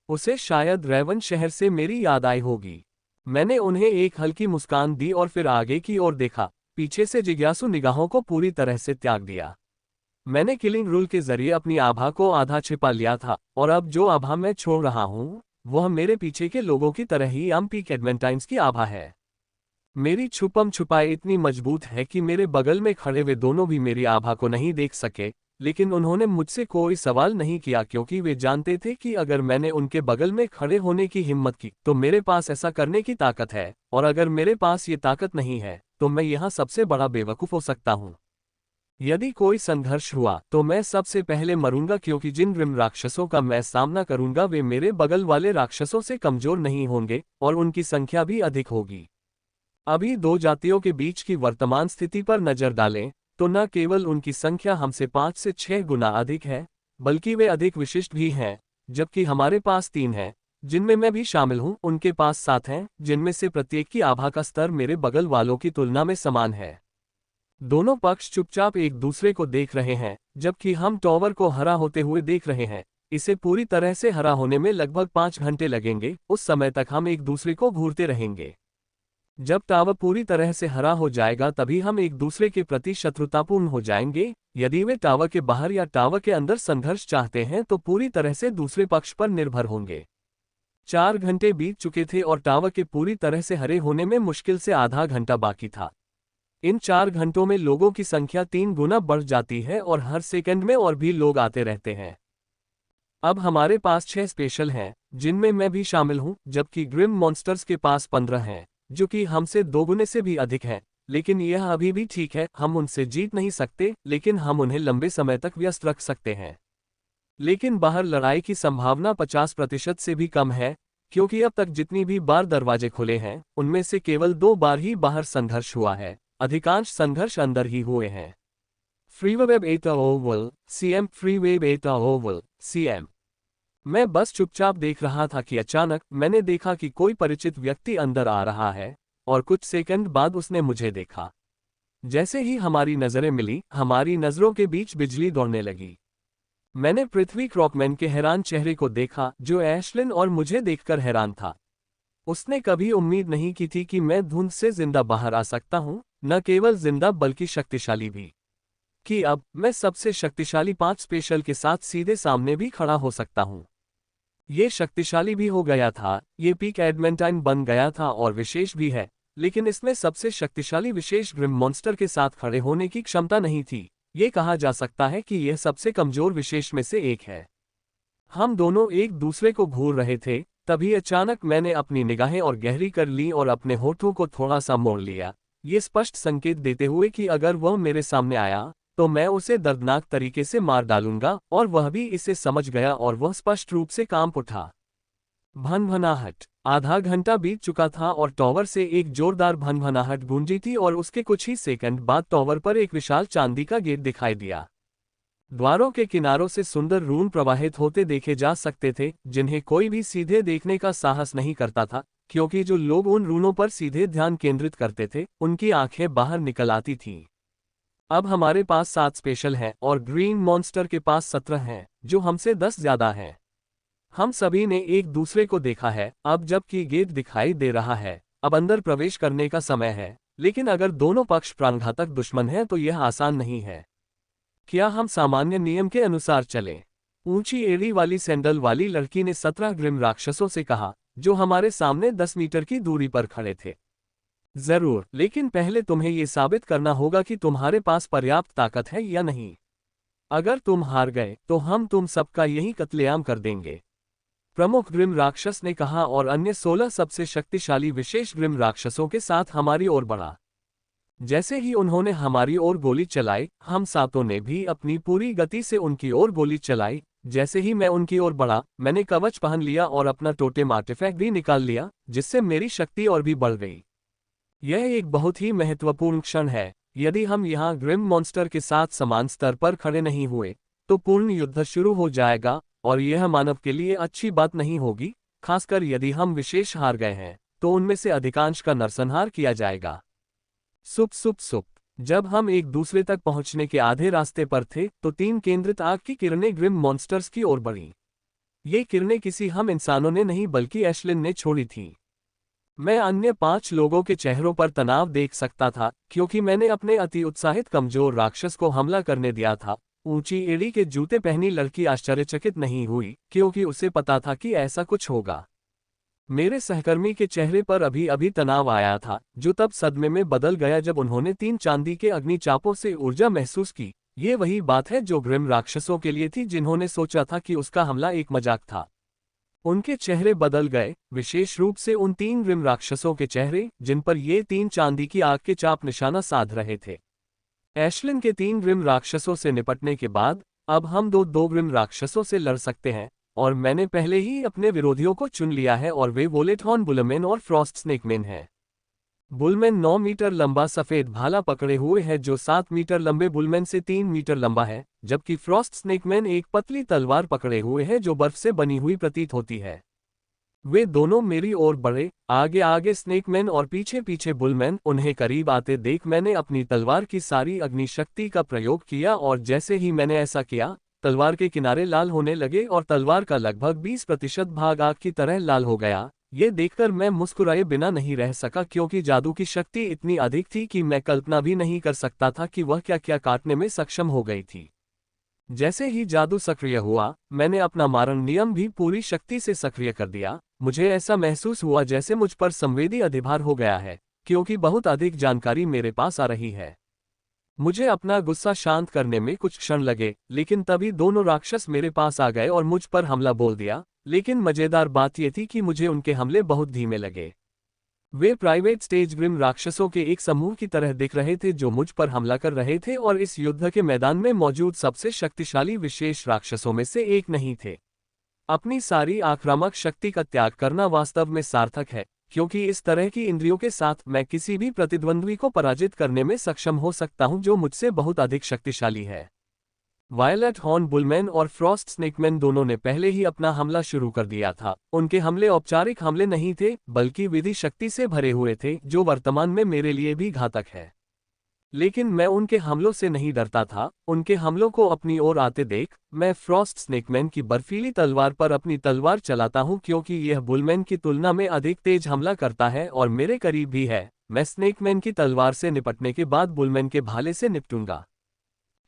उसे शायद रेवन शहर से मेरी याद आई होगी। मैंने उन्हें एक हल्की मुस्कान दी और फिर आगे की ओर देखा, पीछे से जिज्ञासु निगाहों को पूरी तरह से त्याग दिया। मैंने किलिंग रूल के जरिए अपनी आभा को आधा छिपा लिया था, और अब जो आभा मैं छोड़ रहा हूं वह मेरे पीछे के लोगों की तरह ही पीक एडमेंटाइन्स की आभा है। मेरी छुपम छुपाई इतनी मजबूत है कि मेरे बगल में खड़े वे दोनों भी मेरी आभा को नहीं देख सके, लेकिन उन्होंने मुझसे कोई सवाल नहीं किया क्योंकि वे जानते थे कि अगर मैंने उनके बगल में खड़े होने की हिम्मत की तो मेरे पास ऐसा करने की ताकत है, और अगर मेरे पास ये ताकत नहीं है तो मैं यहाँ सबसे बड़ा बेवकूफ़ हो सकता हूँ। यदि कोई संघर्ष हुआ तो मैं सबसे पहले मरूंगा, क्योंकि जिन रिम राक्षसों का मैं सामना करूंगा वे मेरे बगल वाले राक्षसों से कमजोर नहीं होंगे, और उनकी संख्या भी अधिक होगी। अभी 2 जातियों के बीच की वर्तमान स्थिति पर नजर डालें तो न केवल उनकी संख्या हमसे 5 से 6 गुना अधिक है, बल्कि वे अधिक विशिष्ट भी हैं। जबकि हमारे पास 3 हैं, जिनमें मैं भी शामिल हूं, उनके पास 7 हैं, जिनमें से प्रत्येक की आभा का स्तर मेरे बगल वालों की तुलना में समान है। दोनों पक्ष चुपचाप एक दूसरे को देख रहे हैं, जबकि हम टॉवर को हरा होते हुए देख रहे हैं। इसे पूरी तरह से हरा होने में लगभग 5 घंटे लगेंगे। उस समय तक हम एक दूसरे को घूरते रहेंगे। जब टावर पूरी तरह से हरा हो जाएगा तभी हम एक दूसरे के प्रति शत्रुतापूर्ण हो जाएंगे। यदि वे टावर के बाहर या टावर के अंदर संघर्ष चाहते हैं तो पूरी तरह से दूसरे पक्ष पर निर्भर होंगे। 4 घंटे बीत चुके थे और टावर के पूरी तरह से हरे होने में मुश्किल से आधा घंटा बाकी था। इन 4 घंटों में लोगों की संख्या 3 गुना बढ़ जाती है और हर सेकंड में और भी लोग आते रहते हैं। अब हमारे पास 6 स्पेशल हैं, जिनमें मैं भी शामिल हूं, जबकि ग्रिम मॉन्स्टर्स के पास 15 हैं, जो कि हमसे 2 गुने से भी अधिक है। लेकिन यह अभी भी ठीक है, हम उनसे जीत नहीं सकते, लेकिन हम उन्हें लंबे समय तक व्यस्त रख सकते हैं। लेकिन बाहर लड़ाई की संभावना 50% से भी कम है, क्योंकि अब तक जितनी भी बार दरवाजे खुले हैं उनमें से केवल 2 बार ही बाहर संघर्ष हुआ है। अधिकांश संघर्ष अंदर ही हुए हैं। फ्रीवेब एटा ओवल सीएम, फ्रीवेब एटा ओवल सीएम। मैं बस चुपचाप देख रहा था कि अचानक मैंने देखा कि कोई परिचित व्यक्ति अंदर आ रहा है, और कुछ सेकंड बाद उसने मुझे देखा। जैसे ही हमारी नजरें मिली, हमारी नजरों के बीच बिजली दौड़ने लगी। मैंने पृथ्वी क्रॉकमैन के हैरान चेहरे को देखा, जो एशलिन और मुझे देखकर हैरान था। उसने कभी उम्मीद नहीं की थी कि मैं धुंध से जिंदा बाहर आ सकता हूं, न केवल जिंदा बल्कि शक्तिशाली भी। कि अब मैं सबसे शक्तिशाली 5 स्पेशल के साथ सीधे सामने भी खड़ा हो सकता हूं। ये शक्तिशाली भी हो गया था, ये पीक एडमेंटाइन बन गया था और विशेष भी है, लेकिन इसमें सबसे शक्तिशाली विशेष ग्रिम मॉन्स्टर के साथ खड़े होने की क्षमता नहीं थी। ये कहा जा सकता है कि यह सबसे कमजोर विशेष में से एक है। हम दोनों एक दूसरे को घूर रहे थे, तभी अचानक मैंने अपनी निगाहें और गहरी कर ली और अपने होठों को थोड़ा सा मोड़ लिया, ये स्पष्ट संकेत देते हुए कि अगर वह मेरे सामने आया तो मैं उसे दर्दनाक तरीके से मार डालूंगा, और वह भी इसे समझ गया और वह स्पष्ट रूप से कांप उठा। भनभनाहट। आधा घंटा बीत चुका था और टॉवर से एक जोरदार भनभनाहट गूंजी थी और उसके कुछ ही सेकंड बाद टॉवर पर एक विशाल चांदी का गेट दिखाई दिया। द्वारों के किनारों से सुंदर रून प्रवाहित होते देखे जा सकते थे, जिन्हें कोई भी सीधे देखने का साहस नहीं करता था, क्योंकि जो लोग उन रूनों पर सीधे ध्यान केंद्रित करते थे उनकी आंखें बाहर निकल आती थीं। अब हमारे पास 7 स्पेशल हैं और ग्रीन मॉन्स्टर के पास 17 हैं, जो हमसे 10 ज्यादा हैं। हम सभी ने एक दूसरे को देखा है। अब जबकि गेट दिखाई दे रहा है, अब अंदर प्रवेश करने का समय है, लेकिन अगर दोनों पक्ष प्राणघातक दुश्मन हैं तो यह आसान नहीं है। क्या हम सामान्य नियम के अनुसार चलें? ऊंची एड़ी वाली सैंडल वाली लड़की ने 17 ग्रिम राक्षसों से कहा, जो हमारे सामने 10 मीटर की दूरी पर खड़े थे। जरूर, लेकिन पहले तुम्हें यह साबित करना होगा कि तुम्हारे पास पर्याप्त ताकत है या नहीं। अगर तुम हार गए तो हम तुम सबका यही कत्लेआम कर देंगे, प्रमुख ग्रिम राक्षस ने कहा, और अन्य 16 सबसे शक्तिशाली विशेष ग्रिम राक्षसों के साथ हमारी ओर बढ़ा। जैसे ही उन्होंने हमारी ओर गोली चलाई, हम सातों ने भी अपनी पूरी गति से उनकी ओर गोली चलाई। जैसे ही मैं उनकी ओर बढ़ा, मैंने कवच पहन लिया और अपना टोटेम आर्टिफैक्ट भी निकाल लिया, जिससे मेरी शक्ति और भी बढ़ गई। यह एक बहुत ही महत्वपूर्ण क्षण है। यदि हम यहाँ ग्रिम मॉन्स्टर के साथ समान स्तर पर खड़े नहीं हुए तो पूर्ण युद्ध शुरू हो जाएगा, और यह मानव के लिए अच्छी बात नहीं होगी, खासकर यदि हम विशेष हार गए हैं तो उनमें से अधिकांश का नरसंहार किया जाएगा। सुप सुप सुप। जब हम एक दूसरे तक पहुंचने के आधे रास्ते पर थे तो 3 केंद्रित आग की किरणें ग्रिम मॉन्स्टर्स की ओर बढ़ीं। ये किरणें किसी हम इंसानों ने नहीं बल्कि एशलिन ने छोड़ी थीं। मैं अन्य 5 लोगों के चेहरों पर तनाव देख सकता था, क्योंकि मैंने अपने अति उत्साहित कमजोर राक्षस को हमला करने दिया था। ऊंची एड़ी के जूते पहनी लड़की आश्चर्यचकित नहीं हुई, क्योंकि उसे पता था कि ऐसा कुछ होगा। मेरे सहकर्मी के चेहरे पर अभी अभी तनाव आया था, जो तब सदमे में बदल गया जब उन्होंने 3 चांदी के अग्नि चापों से ऊर्जा महसूस की। ये वही बात है जो ग्रिम राक्षसों के लिए थी, जिन्होंने सोचा था कि उसका हमला एक मजाक था। उनके चेहरे बदल गए, विशेष रूप से उन 3 ग्रिम राक्षसों के चेहरे जिन पर ये 3 चांदी की आग के चाप निशाना साध रहे थे। एशलिन के 3 ग्रिम राक्षसों से निपटने के बाद अब हम दो ग्रिम राक्षसों से लड़ सकते हैं, और मैंने पहले ही अपने विरोधियों को चुन लिया है, और वे वोलेटहॉर्न बुलमैन और फ्रॉस्ट स्नेकमैन हैं। बुलमैन 9 मीटर लंबा सफेद भाला पकड़े हुए है, जो 7 मीटर लंबे बुलमैन से 3 मीटर लंबा है, जबकि फ्रॉस्ट स्नेकमैन एक पतली तलवार पकड़े हुए है जो बर्फ से बनी हुई प्रतीत होती है। वे दोनों मेरी ओर बढ़े, आगे आगे स्नेकमैन और पीछे पीछे बुलमैन। उन्हें करीब आते देख मैंने अपनी तलवार की सारी अग्नि शक्ति का प्रयोग किया, और जैसे ही मैंने ऐसा किया, तलवार के किनारे लाल होने लगे और तलवार का लगभग 20% भाग आग की तरह लाल हो गया। ये देखकर मैं मुस्कुराए बिना नहीं रह सका, क्योंकि जादू की शक्ति इतनी अधिक थी कि मैं कल्पना भी नहीं कर सकता था कि वह क्या क्या काटने में सक्षम हो गई थी। जैसे ही जादू सक्रिय हुआ, मैंने अपना मारण नियम भी पूरी शक्ति से सक्रिय कर दिया। मुझे ऐसा महसूस हुआ जैसे मुझ पर संवेदी अधिभार हो गया है, क्योंकि बहुत अधिक जानकारी मेरे पास आ रही है। मुझे अपना गुस्सा शांत करने में कुछ क्षण लगे, लेकिन तभी दोनों राक्षस मेरे पास आ गए और मुझ पर हमला बोल दिया। लेकिन मजेदार बात यह थी कि मुझे उनके हमले बहुत धीमे लगे। वे प्राइवेट स्टेज ग्रिम राक्षसों के एक समूह की तरह दिख रहे थे जो मुझ पर हमला कर रहे थे, और इस युद्ध के मैदान में मौजूद सबसे शक्तिशाली विशेष राक्षसों में से एक नहीं थे। अपनी सारी आक्रामक शक्ति का त्याग करना वास्तव में सार्थक है, क्योंकि इस तरह की इंद्रियों के साथ मैं किसी भी प्रतिद्वंद्वी को पराजित करने में सक्षम हो सकता हूं जो मुझसे बहुत अधिक शक्तिशाली है। वायलेट हॉर्न बुलमैन और फ्रॉस्ट स्नेकमैन दोनों ने पहले ही अपना हमला शुरू कर दिया था। उनके हमले औपचारिक हमले नहीं थे, बल्कि विधि शक्ति से भरे हुए थे, जो वर्तमान में मेरे लिए भी घातक है। लेकिन मैं उनके हमलों से नहीं डरता था। उनके हमलों को अपनी ओर आते देख मैं फ्रॉस्ट स्नेकमैन की बर्फीली तलवार पर अपनी तलवार चलाता हूं, क्योंकि यह बुलमैन की तुलना में अधिक तेज हमला करता है और मेरे करीब भी है। मैं स्नेकमैन की तलवार से निपटने के बाद बुलमैन के भाले से निपटूंगा।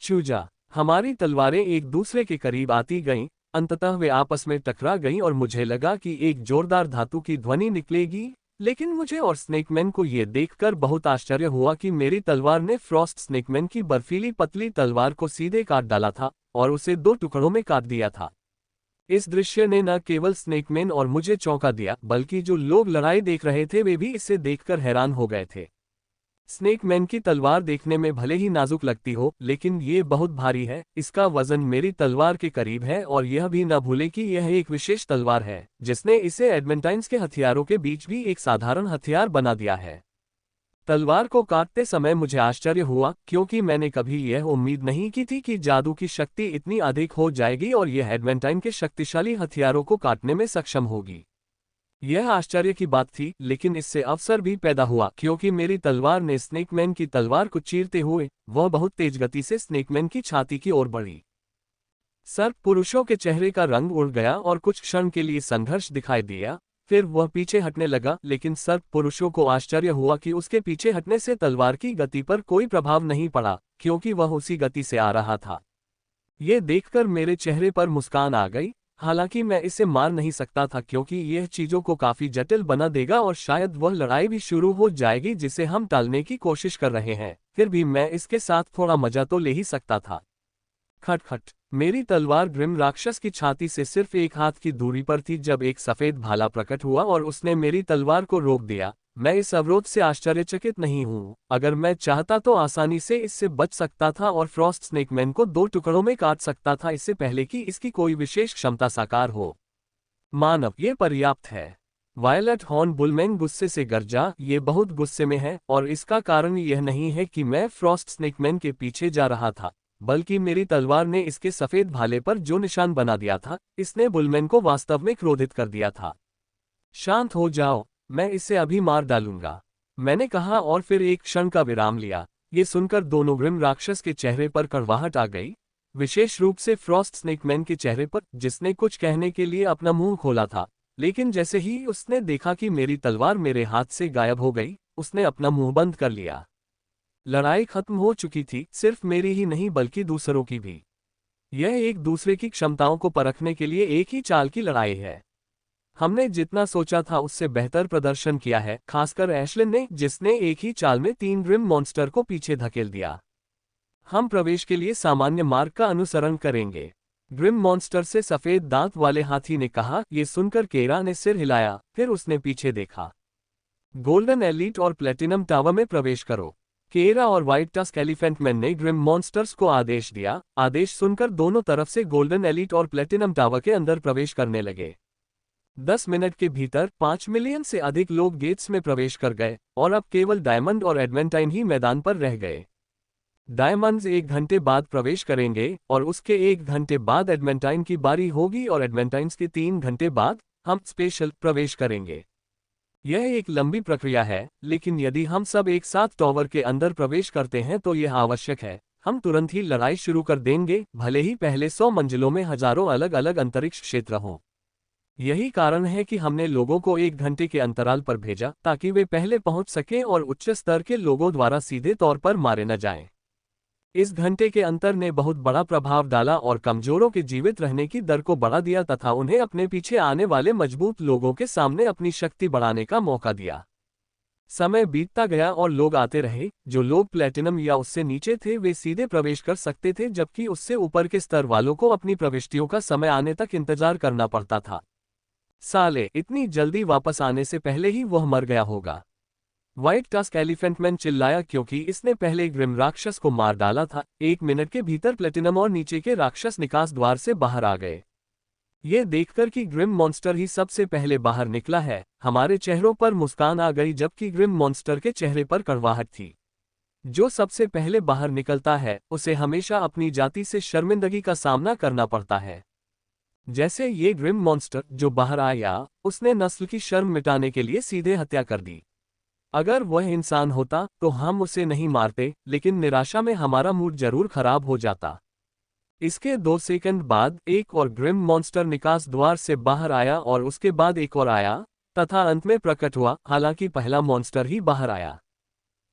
चूजा। हमारी तलवारें एक दूसरे के करीब आती गईं, अंततः वे आपस में टकरा गईं और मुझे लगा कि एक जोरदार धातु की ध्वनि निकलेगी। लेकिन मुझे और स्नेकमैन को यह देखकर बहुत आश्चर्य हुआ कि मेरी तलवार ने फ्रॉस्ट स्नेकमैन की बर्फीली पतली तलवार को सीधे काट डाला था और उसे 2 टुकड़ों में काट दिया था। इस दृश्य ने न केवल स्नेकमैन और मुझे चौंका दिया, बल्कि जो लोग लड़ाई देख रहे थे वे भी इसे देखकर हैरान हो गए थे। स्नेकमैन की तलवार देखने में भले ही नाजुक लगती हो, लेकिन ये बहुत भारी है। इसका वजन मेरी तलवार के करीब है और यह भी न भूले कि यह एक विशेष तलवार है जिसने इसे एडमेंटाइन्स के हथियारों के बीच भी एक साधारण हथियार बना दिया है। तलवार को काटते समय मुझे आश्चर्य हुआ, क्योंकि मैंने कभी यह उम्मीद नहीं की थी कि जादू की शक्ति इतनी अधिक हो जाएगी और यह एडमेंटाइन के शक्तिशाली हथियारों को काटने में सक्षम होगी। यह आश्चर्य की बात थी, लेकिन इससे अवसर भी पैदा हुआ, क्योंकि मेरी तलवार ने स्नेकमैन की तलवार को चीरते हुए वह बहुत तेज गति से स्नेकमैन की छाती की ओर बढ़ी। सर्प पुरुषों के चेहरे का रंग उड़ गया और कुछ क्षण के लिए संघर्ष दिखाई दिया। फिर वह पीछे हटने लगा, लेकिन सर्प पुरुषों को आश्चर्य हुआ कि उसके पीछे हटने से तलवार की गति पर कोई प्रभाव नहीं पड़ा, क्योंकि वह उसी गति से आ रहा था। ये देखकर मेरे चेहरे पर मुस्कान आ गई। हालांकि मैं इसे मार नहीं सकता था, क्योंकि यह चीजों को काफी जटिल बना देगा और शायद वह लड़ाई भी शुरू हो जाएगी जिसे हम टालने की कोशिश कर रहे हैं। फिर भी मैं इसके साथ थोड़ा मजा तो ले ही सकता था। खटखट। मेरी तलवार ग्रिम राक्षस की छाती से सिर्फ एक हाथ की दूरी पर थी जब एक सफेद भाला प्रकट हुआ और उसने मेरी तलवार को रोक दिया। मैं इस अवरोध से आश्चर्यचकित नहीं हूं। अगर मैं चाहता तो आसानी से इससे बच सकता था और फ्रॉस्ट स्नेकमैन को 2 टुकड़ों में काट सकता था, इससे पहले कि इसकी कोई विशेष क्षमता साकार हो। मानव, ये पर्याप्त है। वायलेट हॉर्न बुलमैन गुस्से से गरजा। ये बहुत गुस्से में है और इसका कारण यह नहीं है कि मैं फ्रॉस्ट स्नेकमैन के पीछे जा रहा था, बल्कि मेरी तलवार ने इसके सफेद भाले पर जो निशान बना दिया था, इसने बुलमैन को वास्तव में क्रोधित कर दिया था। शांत हो जाओ, मैं इसे अभी मार डालूंगा, मैंने कहा और फिर एक क्षण का विराम लिया। ये सुनकर दोनों ग्रिम राक्षस के चेहरे पर कड़वाहट आ गई, विशेष रूप से फ्रॉस्ट स्नेकमैन के चेहरे पर, जिसने कुछ कहने के लिए अपना मुंह खोला था। लेकिन जैसे ही उसने देखा कि मेरी तलवार मेरे हाथ से गायब हो गई, उसने अपना मुंह बंद कर लिया। लड़ाई खत्म हो चुकी थी, सिर्फ मेरी ही नहीं बल्कि दूसरों की भी। यह एक दूसरे की क्षमताओं को परखने के लिए एक ही चाल की लड़ाई है। हमने जितना सोचा था उससे बेहतर प्रदर्शन किया है, खासकर एशलिन ने, जिसने एक ही चाल में 3 ग्रिम मॉन्स्टर को पीछे धकेल दिया। हम प्रवेश के लिए सामान्य मार्ग का अनुसरण करेंगे, ग्रिम मॉन्स्टर से सफेद दांत वाले हाथी ने कहा। ये सुनकर केरा ने सिर हिलाया, फिर उसने पीछे देखा। गोल्डन एलीट और प्लेटिनम टावर में प्रवेश करो। केरा और व्हाइट टस्क एलिफेंट मैन ने ग्रिम मॉन्स्टर्स को आदेश दिया। आदेश सुनकर दोनों तरफ से गोल्डन एलीट और प्लेटिनम टावर के अंदर प्रवेश करने लगे। 10 मिनट के भीतर 5 मिलियन से अधिक लोग गेट्स में प्रवेश कर गए और अब केवल डायमंड और एडमेंटाइन ही मैदान पर रह गए। डायमंड्स 1 घंटे बाद प्रवेश करेंगे और उसके 1 घंटे बाद एडमेंटाइन की बारी होगी और एडमेंटाइन्स के 3 घंटे बाद हम स्पेशल प्रवेश करेंगे। यह एक लंबी प्रक्रिया है, लेकिन यदि हम सब एक साथ टॉवर के अंदर प्रवेश करते हैं तो यह आवश्यक है। हम तुरंत ही लड़ाई शुरू कर देंगे, भले ही पहले 100 मंजिलों में हजारों अलग अलग अंतरिक्ष क्षेत्र हों। यही कारण है कि हमने लोगों को 1 घंटे के अंतराल पर भेजा, ताकि वे पहले पहुंच सकें और उच्च स्तर के लोगों द्वारा सीधे तौर पर मारे न जाएं। इस घंटे के अंतर ने बहुत बड़ा प्रभाव डाला और कमजोरों के जीवित रहने की दर को बढ़ा दिया तथा उन्हें अपने पीछे आने वाले मजबूत लोगों के सामने अपनी शक्ति बढ़ाने का मौका दिया। समय बीतता गया और लोग आते रहे। जो लोग प्लेटिनम या उससे नीचे थे वे सीधे प्रवेश कर सकते थे, जबकि उससे ऊपर के स्तर वालों को अपनी प्रविष्टियों का समय आने तक इंतजार करना पड़ता था। साले, इतनी जल्दी वापस आने से पहले ही वह मर गया होगा। व्हाइट टस्क एलिफेंट मैन चिल्लाया, क्योंकि इसने पहले ग्रिम राक्षस को मार डाला था। 1 मिनट के भीतर प्लेटिनम और नीचे के राक्षस निकास द्वार से बाहर आ गए। ये देखकर कि ग्रिम मॉन्स्टर ही सबसे पहले बाहर निकला है, हमारे चेहरों पर मुस्कान आ गई, जबकि ग्रिम मॉन्स्टर के चेहरे पर कड़वाहट थी। जो सबसे पहले बाहर निकलता है उसे हमेशा अपनी जाति से शर्मिंदगी का सामना करना पड़ता है। जैसे ये ग्रिम मॉन्स्टर जो बाहर आया, उसने नस्ल की शर्म मिटाने के लिए सीधे हत्या कर दी। अगर वह इंसान होता तो हम उसे नहीं मारते, लेकिन निराशा में हमारा मूड जरूर खराब हो जाता। इसके 2 सेकंड बाद एक और ग्रिम मॉन्स्टर निकास द्वार से बाहर आया और उसके बाद एक और आया तथा अंत में प्रकट हुआ। हालांकि पहला मॉन्स्टर ही बाहर आया।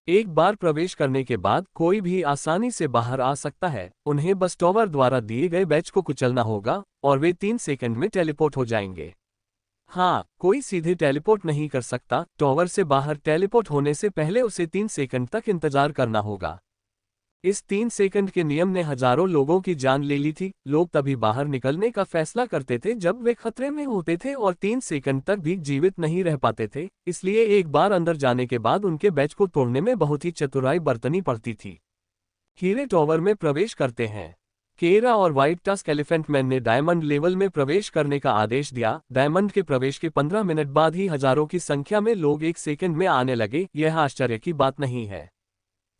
एक बार प्रवेश करने के बाद कोई भी आसानी से बाहर आ सकता है। उन्हें बस टॉवर द्वारा दिए गए बैच को कुचलना होगा और वे 3 सेकंड में टेलीपोर्ट हो जाएंगे। हाँ, कोई सीधे टेलीपोर्ट नहीं कर सकता। टॉवर से बाहर टेलीपोर्ट होने से पहले उसे 3 सेकंड तक इंतजार करना होगा। इस 3 सेकंड के नियम ने हजारों लोगों की जान ले ली थी। लोग तभी बाहर निकलने का फैसला करते थे जब वे खतरे में होते थे और 3 सेकंड तक भी जीवित नहीं रह पाते थे, इसलिए एक बार अंदर जाने के बाद उनके बैच को तोड़ने में बहुत ही चतुराई बरतनी पड़ती थी। हीरे टॉवर में प्रवेश करते हैं। केरा और व्हाइट टस्क एलिफेंट मैन ने डायमंड लेवल में प्रवेश करने का आदेश दिया। डायमंड के प्रवेश के 15 मिनट बाद ही हजारों की संख्या में लोग 1 सेकंड में आने लगे। यह आश्चर्य की बात नहीं है।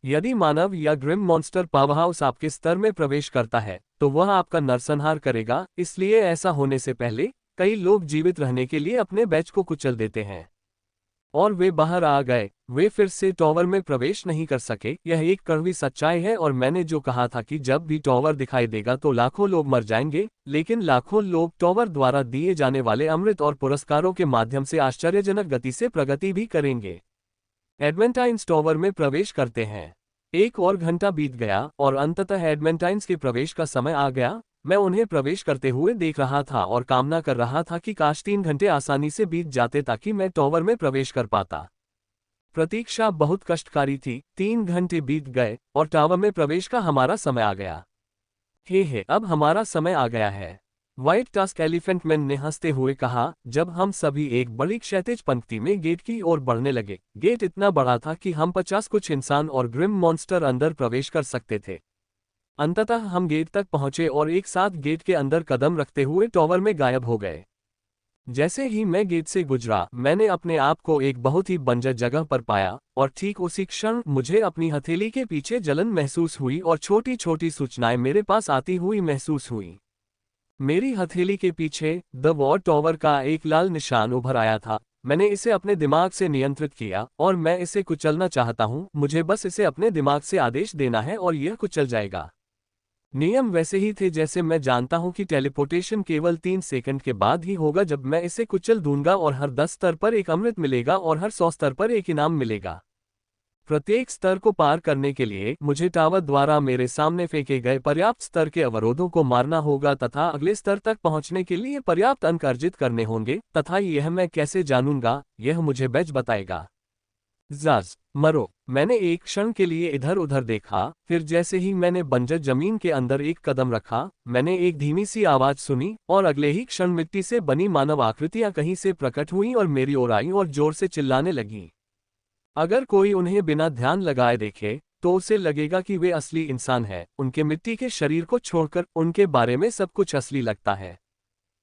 यदि मानव या ग्रिम मॉन्स्टर पावरहाउस आपके स्तर में प्रवेश करता है तो वह आपका नरसंहार करेगा, इसलिए ऐसा होने से पहले कई लोग जीवित रहने के लिए अपने बैच को कुचल देते हैं। और वे बाहर आ गए। वे फिर से टॉवर में प्रवेश नहीं कर सके। यह एक कड़वी सच्चाई है और मैंने जो कहा था कि जब भी टॉवर दिखाई देगा तो लाखों लोग मर जाएंगे, लेकिन लाखों लोग टॉवर द्वारा दिए जाने वाले अमृत और पुरस्कारों के माध्यम से आश्चर्यजनक गति से प्रगति भी करेंगे। एडवेंटाइन्स टॉवर में प्रवेश करते हैं। 1 और घंटा बीत गया और अंततः एडवेंटाइन्स के प्रवेश का समय आ गया। मैं उन्हें प्रवेश करते हुए देख रहा था और कामना कर रहा था कि काश 3 घंटे आसानी से बीत जाते ताकि मैं टॉवर में प्रवेश कर पाता। प्रतीक्षा बहुत कष्टकारी थी। 3 घंटे बीत गए और टावर में प्रवेश का हमारा समय आ गया। हे अब हमारा समय आ गया है, व्हाइट टस्क एलिफेंट मैन ने हंसते हुए कहा, जब हम सभी एक बड़ी क्षैतिज पंक्ति में गेट की ओर बढ़ने लगे। गेट इतना बड़ा था कि हम 50 कुछ इंसान और ग्रिम मॉन्स्टर अंदर प्रवेश कर सकते थे। अंततः हम गेट तक पहुंचे और एक साथ गेट के अंदर कदम रखते हुए टॉवर में गायब हो गए। जैसे ही मैं गेट से गुजरा, मैंने अपने आप को एक बहुत ही बंजर जगह पर पाया और ठीक उसी क्षण मुझे अपनी हथेली के पीछे जलन महसूस हुई और छोटी छोटी सूचनाएं मेरे पास आती हुई महसूस हुई। मेरी हथेली के पीछे द वॉर टॉवर का एक लाल निशान उभर आया था। मैंने इसे अपने दिमाग से नियंत्रित किया और मैं इसे कुचलना चाहता हूं। मुझे बस इसे अपने दिमाग से आदेश देना है और यह कुचल जाएगा। नियम वैसे ही थे जैसे मैं जानता हूं कि टेलीपोर्टेशन केवल 3 सेकंड के बाद ही होगा जब मैं इसे कुचल दूंगा और हर 10 स्तर पर एक अमृत मिलेगा और हर 100 स्तर पर एक इनाम मिलेगा। प्रत्येक स्तर को पार करने के लिए मुझे टावर द्वारा मेरे सामने फेंके गए पर्याप्त स्तर के अवरोधों को मारना होगा तथा अगले स्तर तक पहुंचने के लिए पर्याप्त अंक अर्जित करने होंगे, तथा यह मैं कैसे जानूंगा, यह मुझे बैच बताएगा। जज मरो। मैंने एक क्षण के लिए इधर उधर देखा, फिर जैसे ही मैंने बंजर जमीन के अंदर एक कदम रखा, मैंने एक धीमी सी आवाज सुनी और अगले ही क्षण मिट्टी से बनी मानव आकृतियां कहीं से प्रकट हुईं और मेरी ओर आईं और जोर से चिल्लाने लगीं। अगर कोई उन्हें बिना ध्यान लगाए देखे तो उसे लगेगा कि वे असली इंसान हैं। उनके मिट्टी के शरीर को छोड़कर उनके बारे में सब कुछ असली लगता है।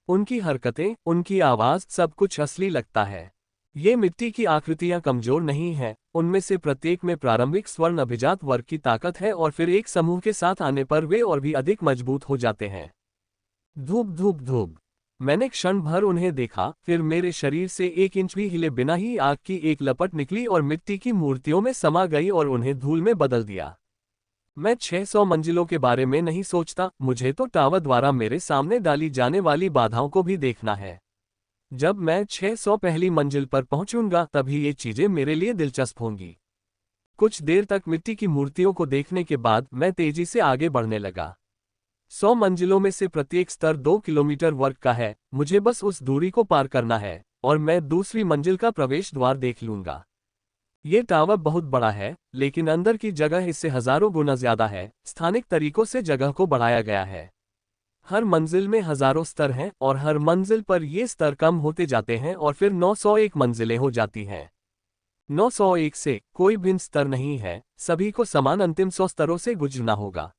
उनकी हरकतें, उनकी आवाज, सब कुछ असली लगता है। ये मिट्टी की आकृतियां कमजोर नहीं हैं, उनमें से प्रत्येक में प्रारंभिक स्वर्ण अभिजात वर्ग की ताकत है और फिर एक समूह के साथ आने पर वे और भी अधिक मजबूत हो जाते हैं। धूप धूप धूप। मैंने क्षण भर उन्हें देखा, फिर मेरे शरीर से 1 इंच भी हिले बिना ही आग की एक लपट निकली और मिट्टी की मूर्तियों में समा गई और उन्हें धूल में बदल दिया। मैं 600 मंजिलों के बारे में नहीं सोचता, मुझे तो टावर द्वारा मेरे सामने डाली जाने वाली बाधाओं को भी देखना है। जब मैं 600 पहली मंजिल पर पहुंचूंगा तभी ये चीजें मेरे लिए दिलचस्प होंगी। कुछ देर तक मिट्टी की मूर्तियों को देखने के बाद मैं तेजी से आगे बढ़ने लगा। 100 मंजिलों में से प्रत्येक स्तर 2 किलोमीटर वर्ग का है। मुझे बस उस दूरी को पार करना है और मैं दूसरी मंजिल का प्रवेश द्वार देख लूंगा। ये टावर बहुत बड़ा है, लेकिन अंदर की जगह इससे हजारों गुना ज्यादा है। स्थानिक तरीकों से जगह को बढ़ाया गया है। हर मंजिल में हजारों स्तर हैं और हर मंजिल पर ये स्तर कम होते जाते हैं और फिर 901 मंजिलें हो जाती हैं। 901 से कोई भिन्न स्तर नहीं है, सभी को समान अंतिम 100 स्तरों से गुजरना होगा।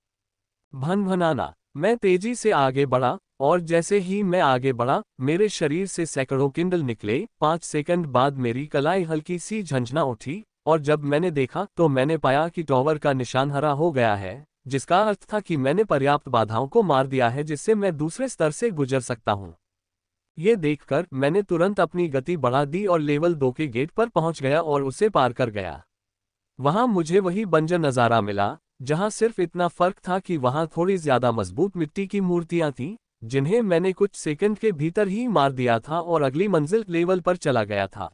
भनभनाना। मैं तेजी से आगे बढ़ा और जैसे ही मैं आगे बढ़ा, मेरे शरीर से सैकड़ों किंडल निकले। 5 सेकंड बाद मेरी कलाई हल्की सी झंझना उठी और जब मैंने देखा तो मैंने पाया कि टॉवर का निशान हरा हो गया है, जिसका अर्थ था कि मैंने पर्याप्त बाधाओं को मार दिया है जिससे मैं दूसरे स्तर से गुजर सकता हूं। ये देखकर मैंने तुरंत अपनी गति बढ़ा दी और लेवल 2 के गेट पर पहुंच गया और उसे पार कर गया। वहां मुझे वही बंजर नजारा मिला, जहां सिर्फ इतना फर्क था कि वहां थोड़ी ज्यादा मजबूत मिट्टी की मूर्तियां थीं, जिन्हें मैंने कुछ सेकंड के भीतर ही मार दिया था और अगली मंजिल लेवल पर चला गया था।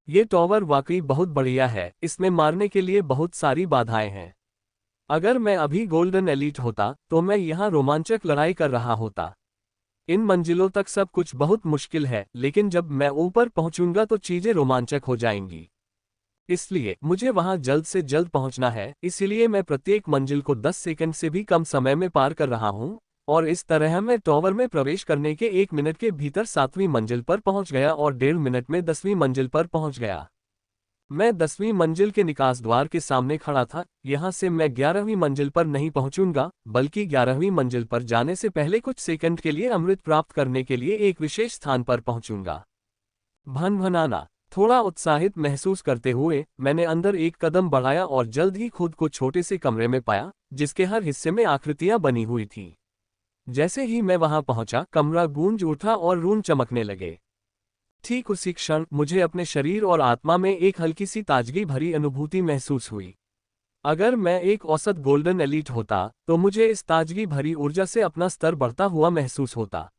ये टॉवर वाकई बहुत बढ़िया है, इसमें मारने के लिए बहुत सारी बाधाएं हैं। अगर मैं अभी गोल्डन एलीट होता तो मैं यहाँ रोमांचक लड़ाई कर रहा होता। इन मंजिलों तक सब कुछ बहुत मुश्किल है, लेकिन जब मैं ऊपर पहुंचूंगा तो चीजें रोमांचक हो जाएंगी। इसलिए मुझे वहां जल्द से जल्द पहुंचना है, इसीलिए मैं प्रत्येक मंजिल को 10 सेकंड से भी कम समय में पार कर रहा हूं, और इस तरह मैं टॉवर में प्रवेश करने के 1 मिनट के भीतर 7वीं मंजिल पर पहुंच गया और 1.5 मिनट में 10वीं मंजिल पर पहुंच गया। मैं 10वीं मंजिल के निकास द्वार के सामने खड़ा था। यहां से मैं 11वीं मंजिल पर नहीं पहुंचूंगा, बल्कि 11वीं मंजिल पर जाने से पहले कुछ सेकंड के लिए अमृत प्राप्त करने के लिए एक विशेष स्थान पर पहुंचूंगा। भनभनाना। थोड़ा उत्साहित महसूस करते हुए मैंने अंदर एक कदम बढ़ाया और जल्द ही खुद को छोटे से कमरे में पाया, जिसके हर हिस्से में आकृतियां बनी हुई थीं। जैसे ही मैं वहां पहुंचा, कमरा गूंज उठा और रून चमकने लगे। ठीक उसी क्षण मुझे अपने शरीर और आत्मा में एक हल्की सी ताजगी भरी अनुभूति महसूस हुई। अगर मैं एक औसत गोल्डन एलीट होता, तो मुझे इस ताजगी भरी ऊर्जा से अपना स्तर बढ़ता हुआ महसूस होता।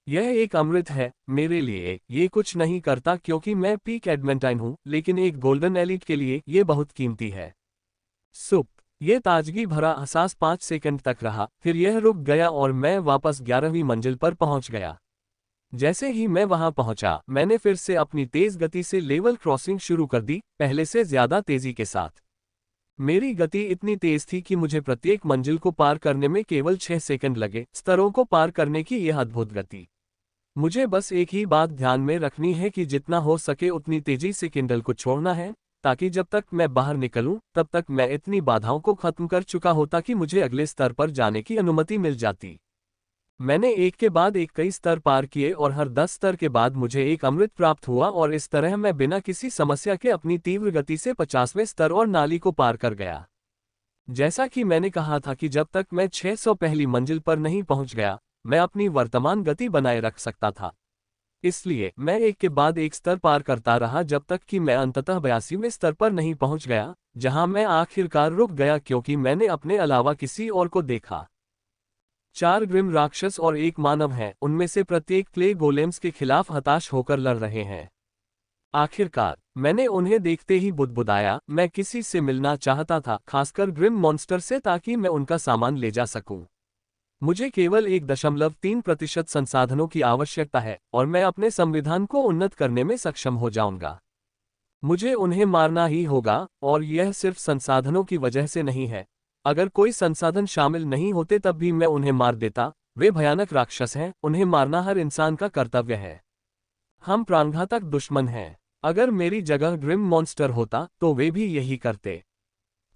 यह एक अमृत है मेरे लिए। ये कुछ नहीं करता क्योंकि मैं पीक एडमेंटाइन हूं, लेकिन एक गोल्डन एलीट के लिए ये बहुत कीमती है। सुप। ये ताजगी भरा एहसास 5 सेकंड तक रहा, फिर यह रुक गया और मैं वापस 11वीं मंजिल पर पहुंच गया। जैसे ही मैं वहां पहुंचा, मैंने फिर से अपनी तेज गति से लेवल क्रॉसिंग शुरू कर दी, पहले से ज्यादा तेजी के साथ। मेरी गति इतनी तेज थी कि मुझे प्रत्येक मंजिल को पार करने में केवल 6 सेकंड लगे। स्तरों को पार करने की यह अद्भुत गति। मुझे बस एक ही बात ध्यान में रखनी है कि जितना हो सके उतनी तेजी से किंडल को छोड़ना है, ताकि जब तक मैं बाहर निकलूं, तब तक मैं इतनी बाधाओं को खत्म कर चुका होता कि मुझे अगले स्तर पर जाने की अनुमति मिल जाती। मैंने एक के बाद एक कई स्तर पार किए और हर 10 स्तर के बाद मुझे एक अमृत प्राप्त हुआ, और इस तरह मैं बिना किसी समस्या के अपनी तीव्र गति से 50वें स्तर और नाली को पार कर गया। जैसा कि मैंने कहा था कि जब तक मैं 600 पहली मंजिल पर नहीं पहुंच गया, मैं अपनी वर्तमान गति बनाए रख सकता था। इसलिए मैं एक के बाद एक स्तर पार करता रहा जब तक कि मैं अंततः 82वें स्तर पर नहीं पहुंच गया, जहां मैं आखिरकार रुक गया क्योंकि मैंने अपने अलावा किसी और को देखा। 4 ग्रिम राक्षस और एक मानव हैं, उनमें से प्रत्येक क्ले गोलेम्स के खिलाफ हताश होकर लड़ रहे हैं। आखिरकार मैंने उन्हें देखते ही बुदबुदाया। मैं किसी से मिलना चाहता था, खासकर ग्रिम मॉन्स्टर से, ताकि मैं उनका सामान ले जा सकूं। मुझे केवल 1.3% संसाधनों की आवश्यकता है, और मैं अपने संविधान को उन्नत करने में सक्षम हो जाऊंगा। मुझे उन्हें मारना ही होगा, और यह सिर्फ संसाधनों की वजह से नहीं है। अगर कोई संसाधन शामिल नहीं होते तब भी मैं उन्हें मार देता। वे भयानक राक्षस हैं, उन्हें मारना हर इंसान का कर्तव्य है। हम प्राणघातक दुश्मन हैं। अगर मेरी जगह ग्रिम मॉन्स्टर होता तो वे भी यही करते।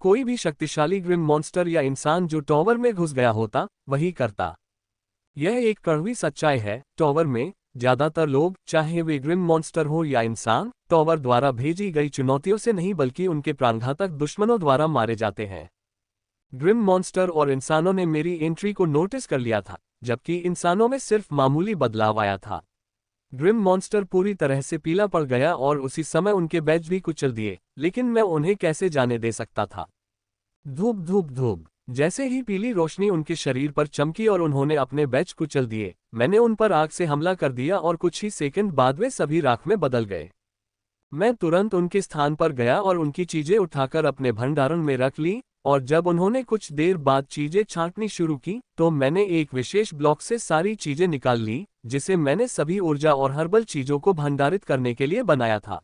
कोई भी शक्तिशाली ग्रिम मॉन्स्टर या इंसान जो टॉवर में घुस गया होता, वही करता। यह एक कड़वी सच्चाई है। टॉवर में ज्यादातर लोग, चाहे वे ग्रिम मॉन्स्टर हो या इंसान, टॉवर द्वारा भेजी गई चुनौतियों से नहीं बल्कि उनके प्राणघातक दुश्मनों द्वारा मारे जाते हैं। ग्रिम मॉन्स्टर और इंसानों ने मेरी एंट्री को नोटिस कर लिया था, जबकि इंसानों में सिर्फ मामूली बदलाव आया था। ग्रिम मॉन्स्टर पूरी तरह से पीला पड़ गया और उसी समय उनके बैज भी कुचल दिए, लेकिन मैं उन्हें कैसे जाने दे सकता था। धूप धूप धूप। जैसे ही पीली रोशनी उनके शरीर पर चमकी और उन्होंने अपने बैज कुचल दिए, मैंने उन पर आग से हमला कर दिया और कुछ ही सेकंड बाद वे सभी राख में बदल गए। मैं तुरंत उनके स्थान पर गया और उनकी चीजें उठाकर अपने भंडारण में रख ली, और जब उन्होंने कुछ देर बाद चीजें छांटनी शुरू की, तो मैंने एक विशेष ब्लॉक से सारी चीजें निकाल ली, जिसे मैंने सभी ऊर्जा और हर्बल चीजों को भंडारित करने के लिए बनाया था।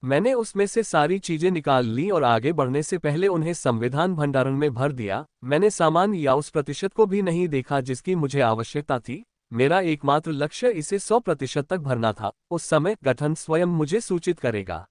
मैंने उसमें से सारी चीजें निकाल ली और आगे बढ़ने से पहले उन्हें संविधान भंडारण में भर दिया। मैंने सामान या उस प्रतिशत को भी नहीं देखा जिसकी मुझे आवश्यकता थी। मेरा एकमात्र लक्ष्य इसे 100% तक भरना था। उस समय गठन स्वयं मुझे सूचित करेगा।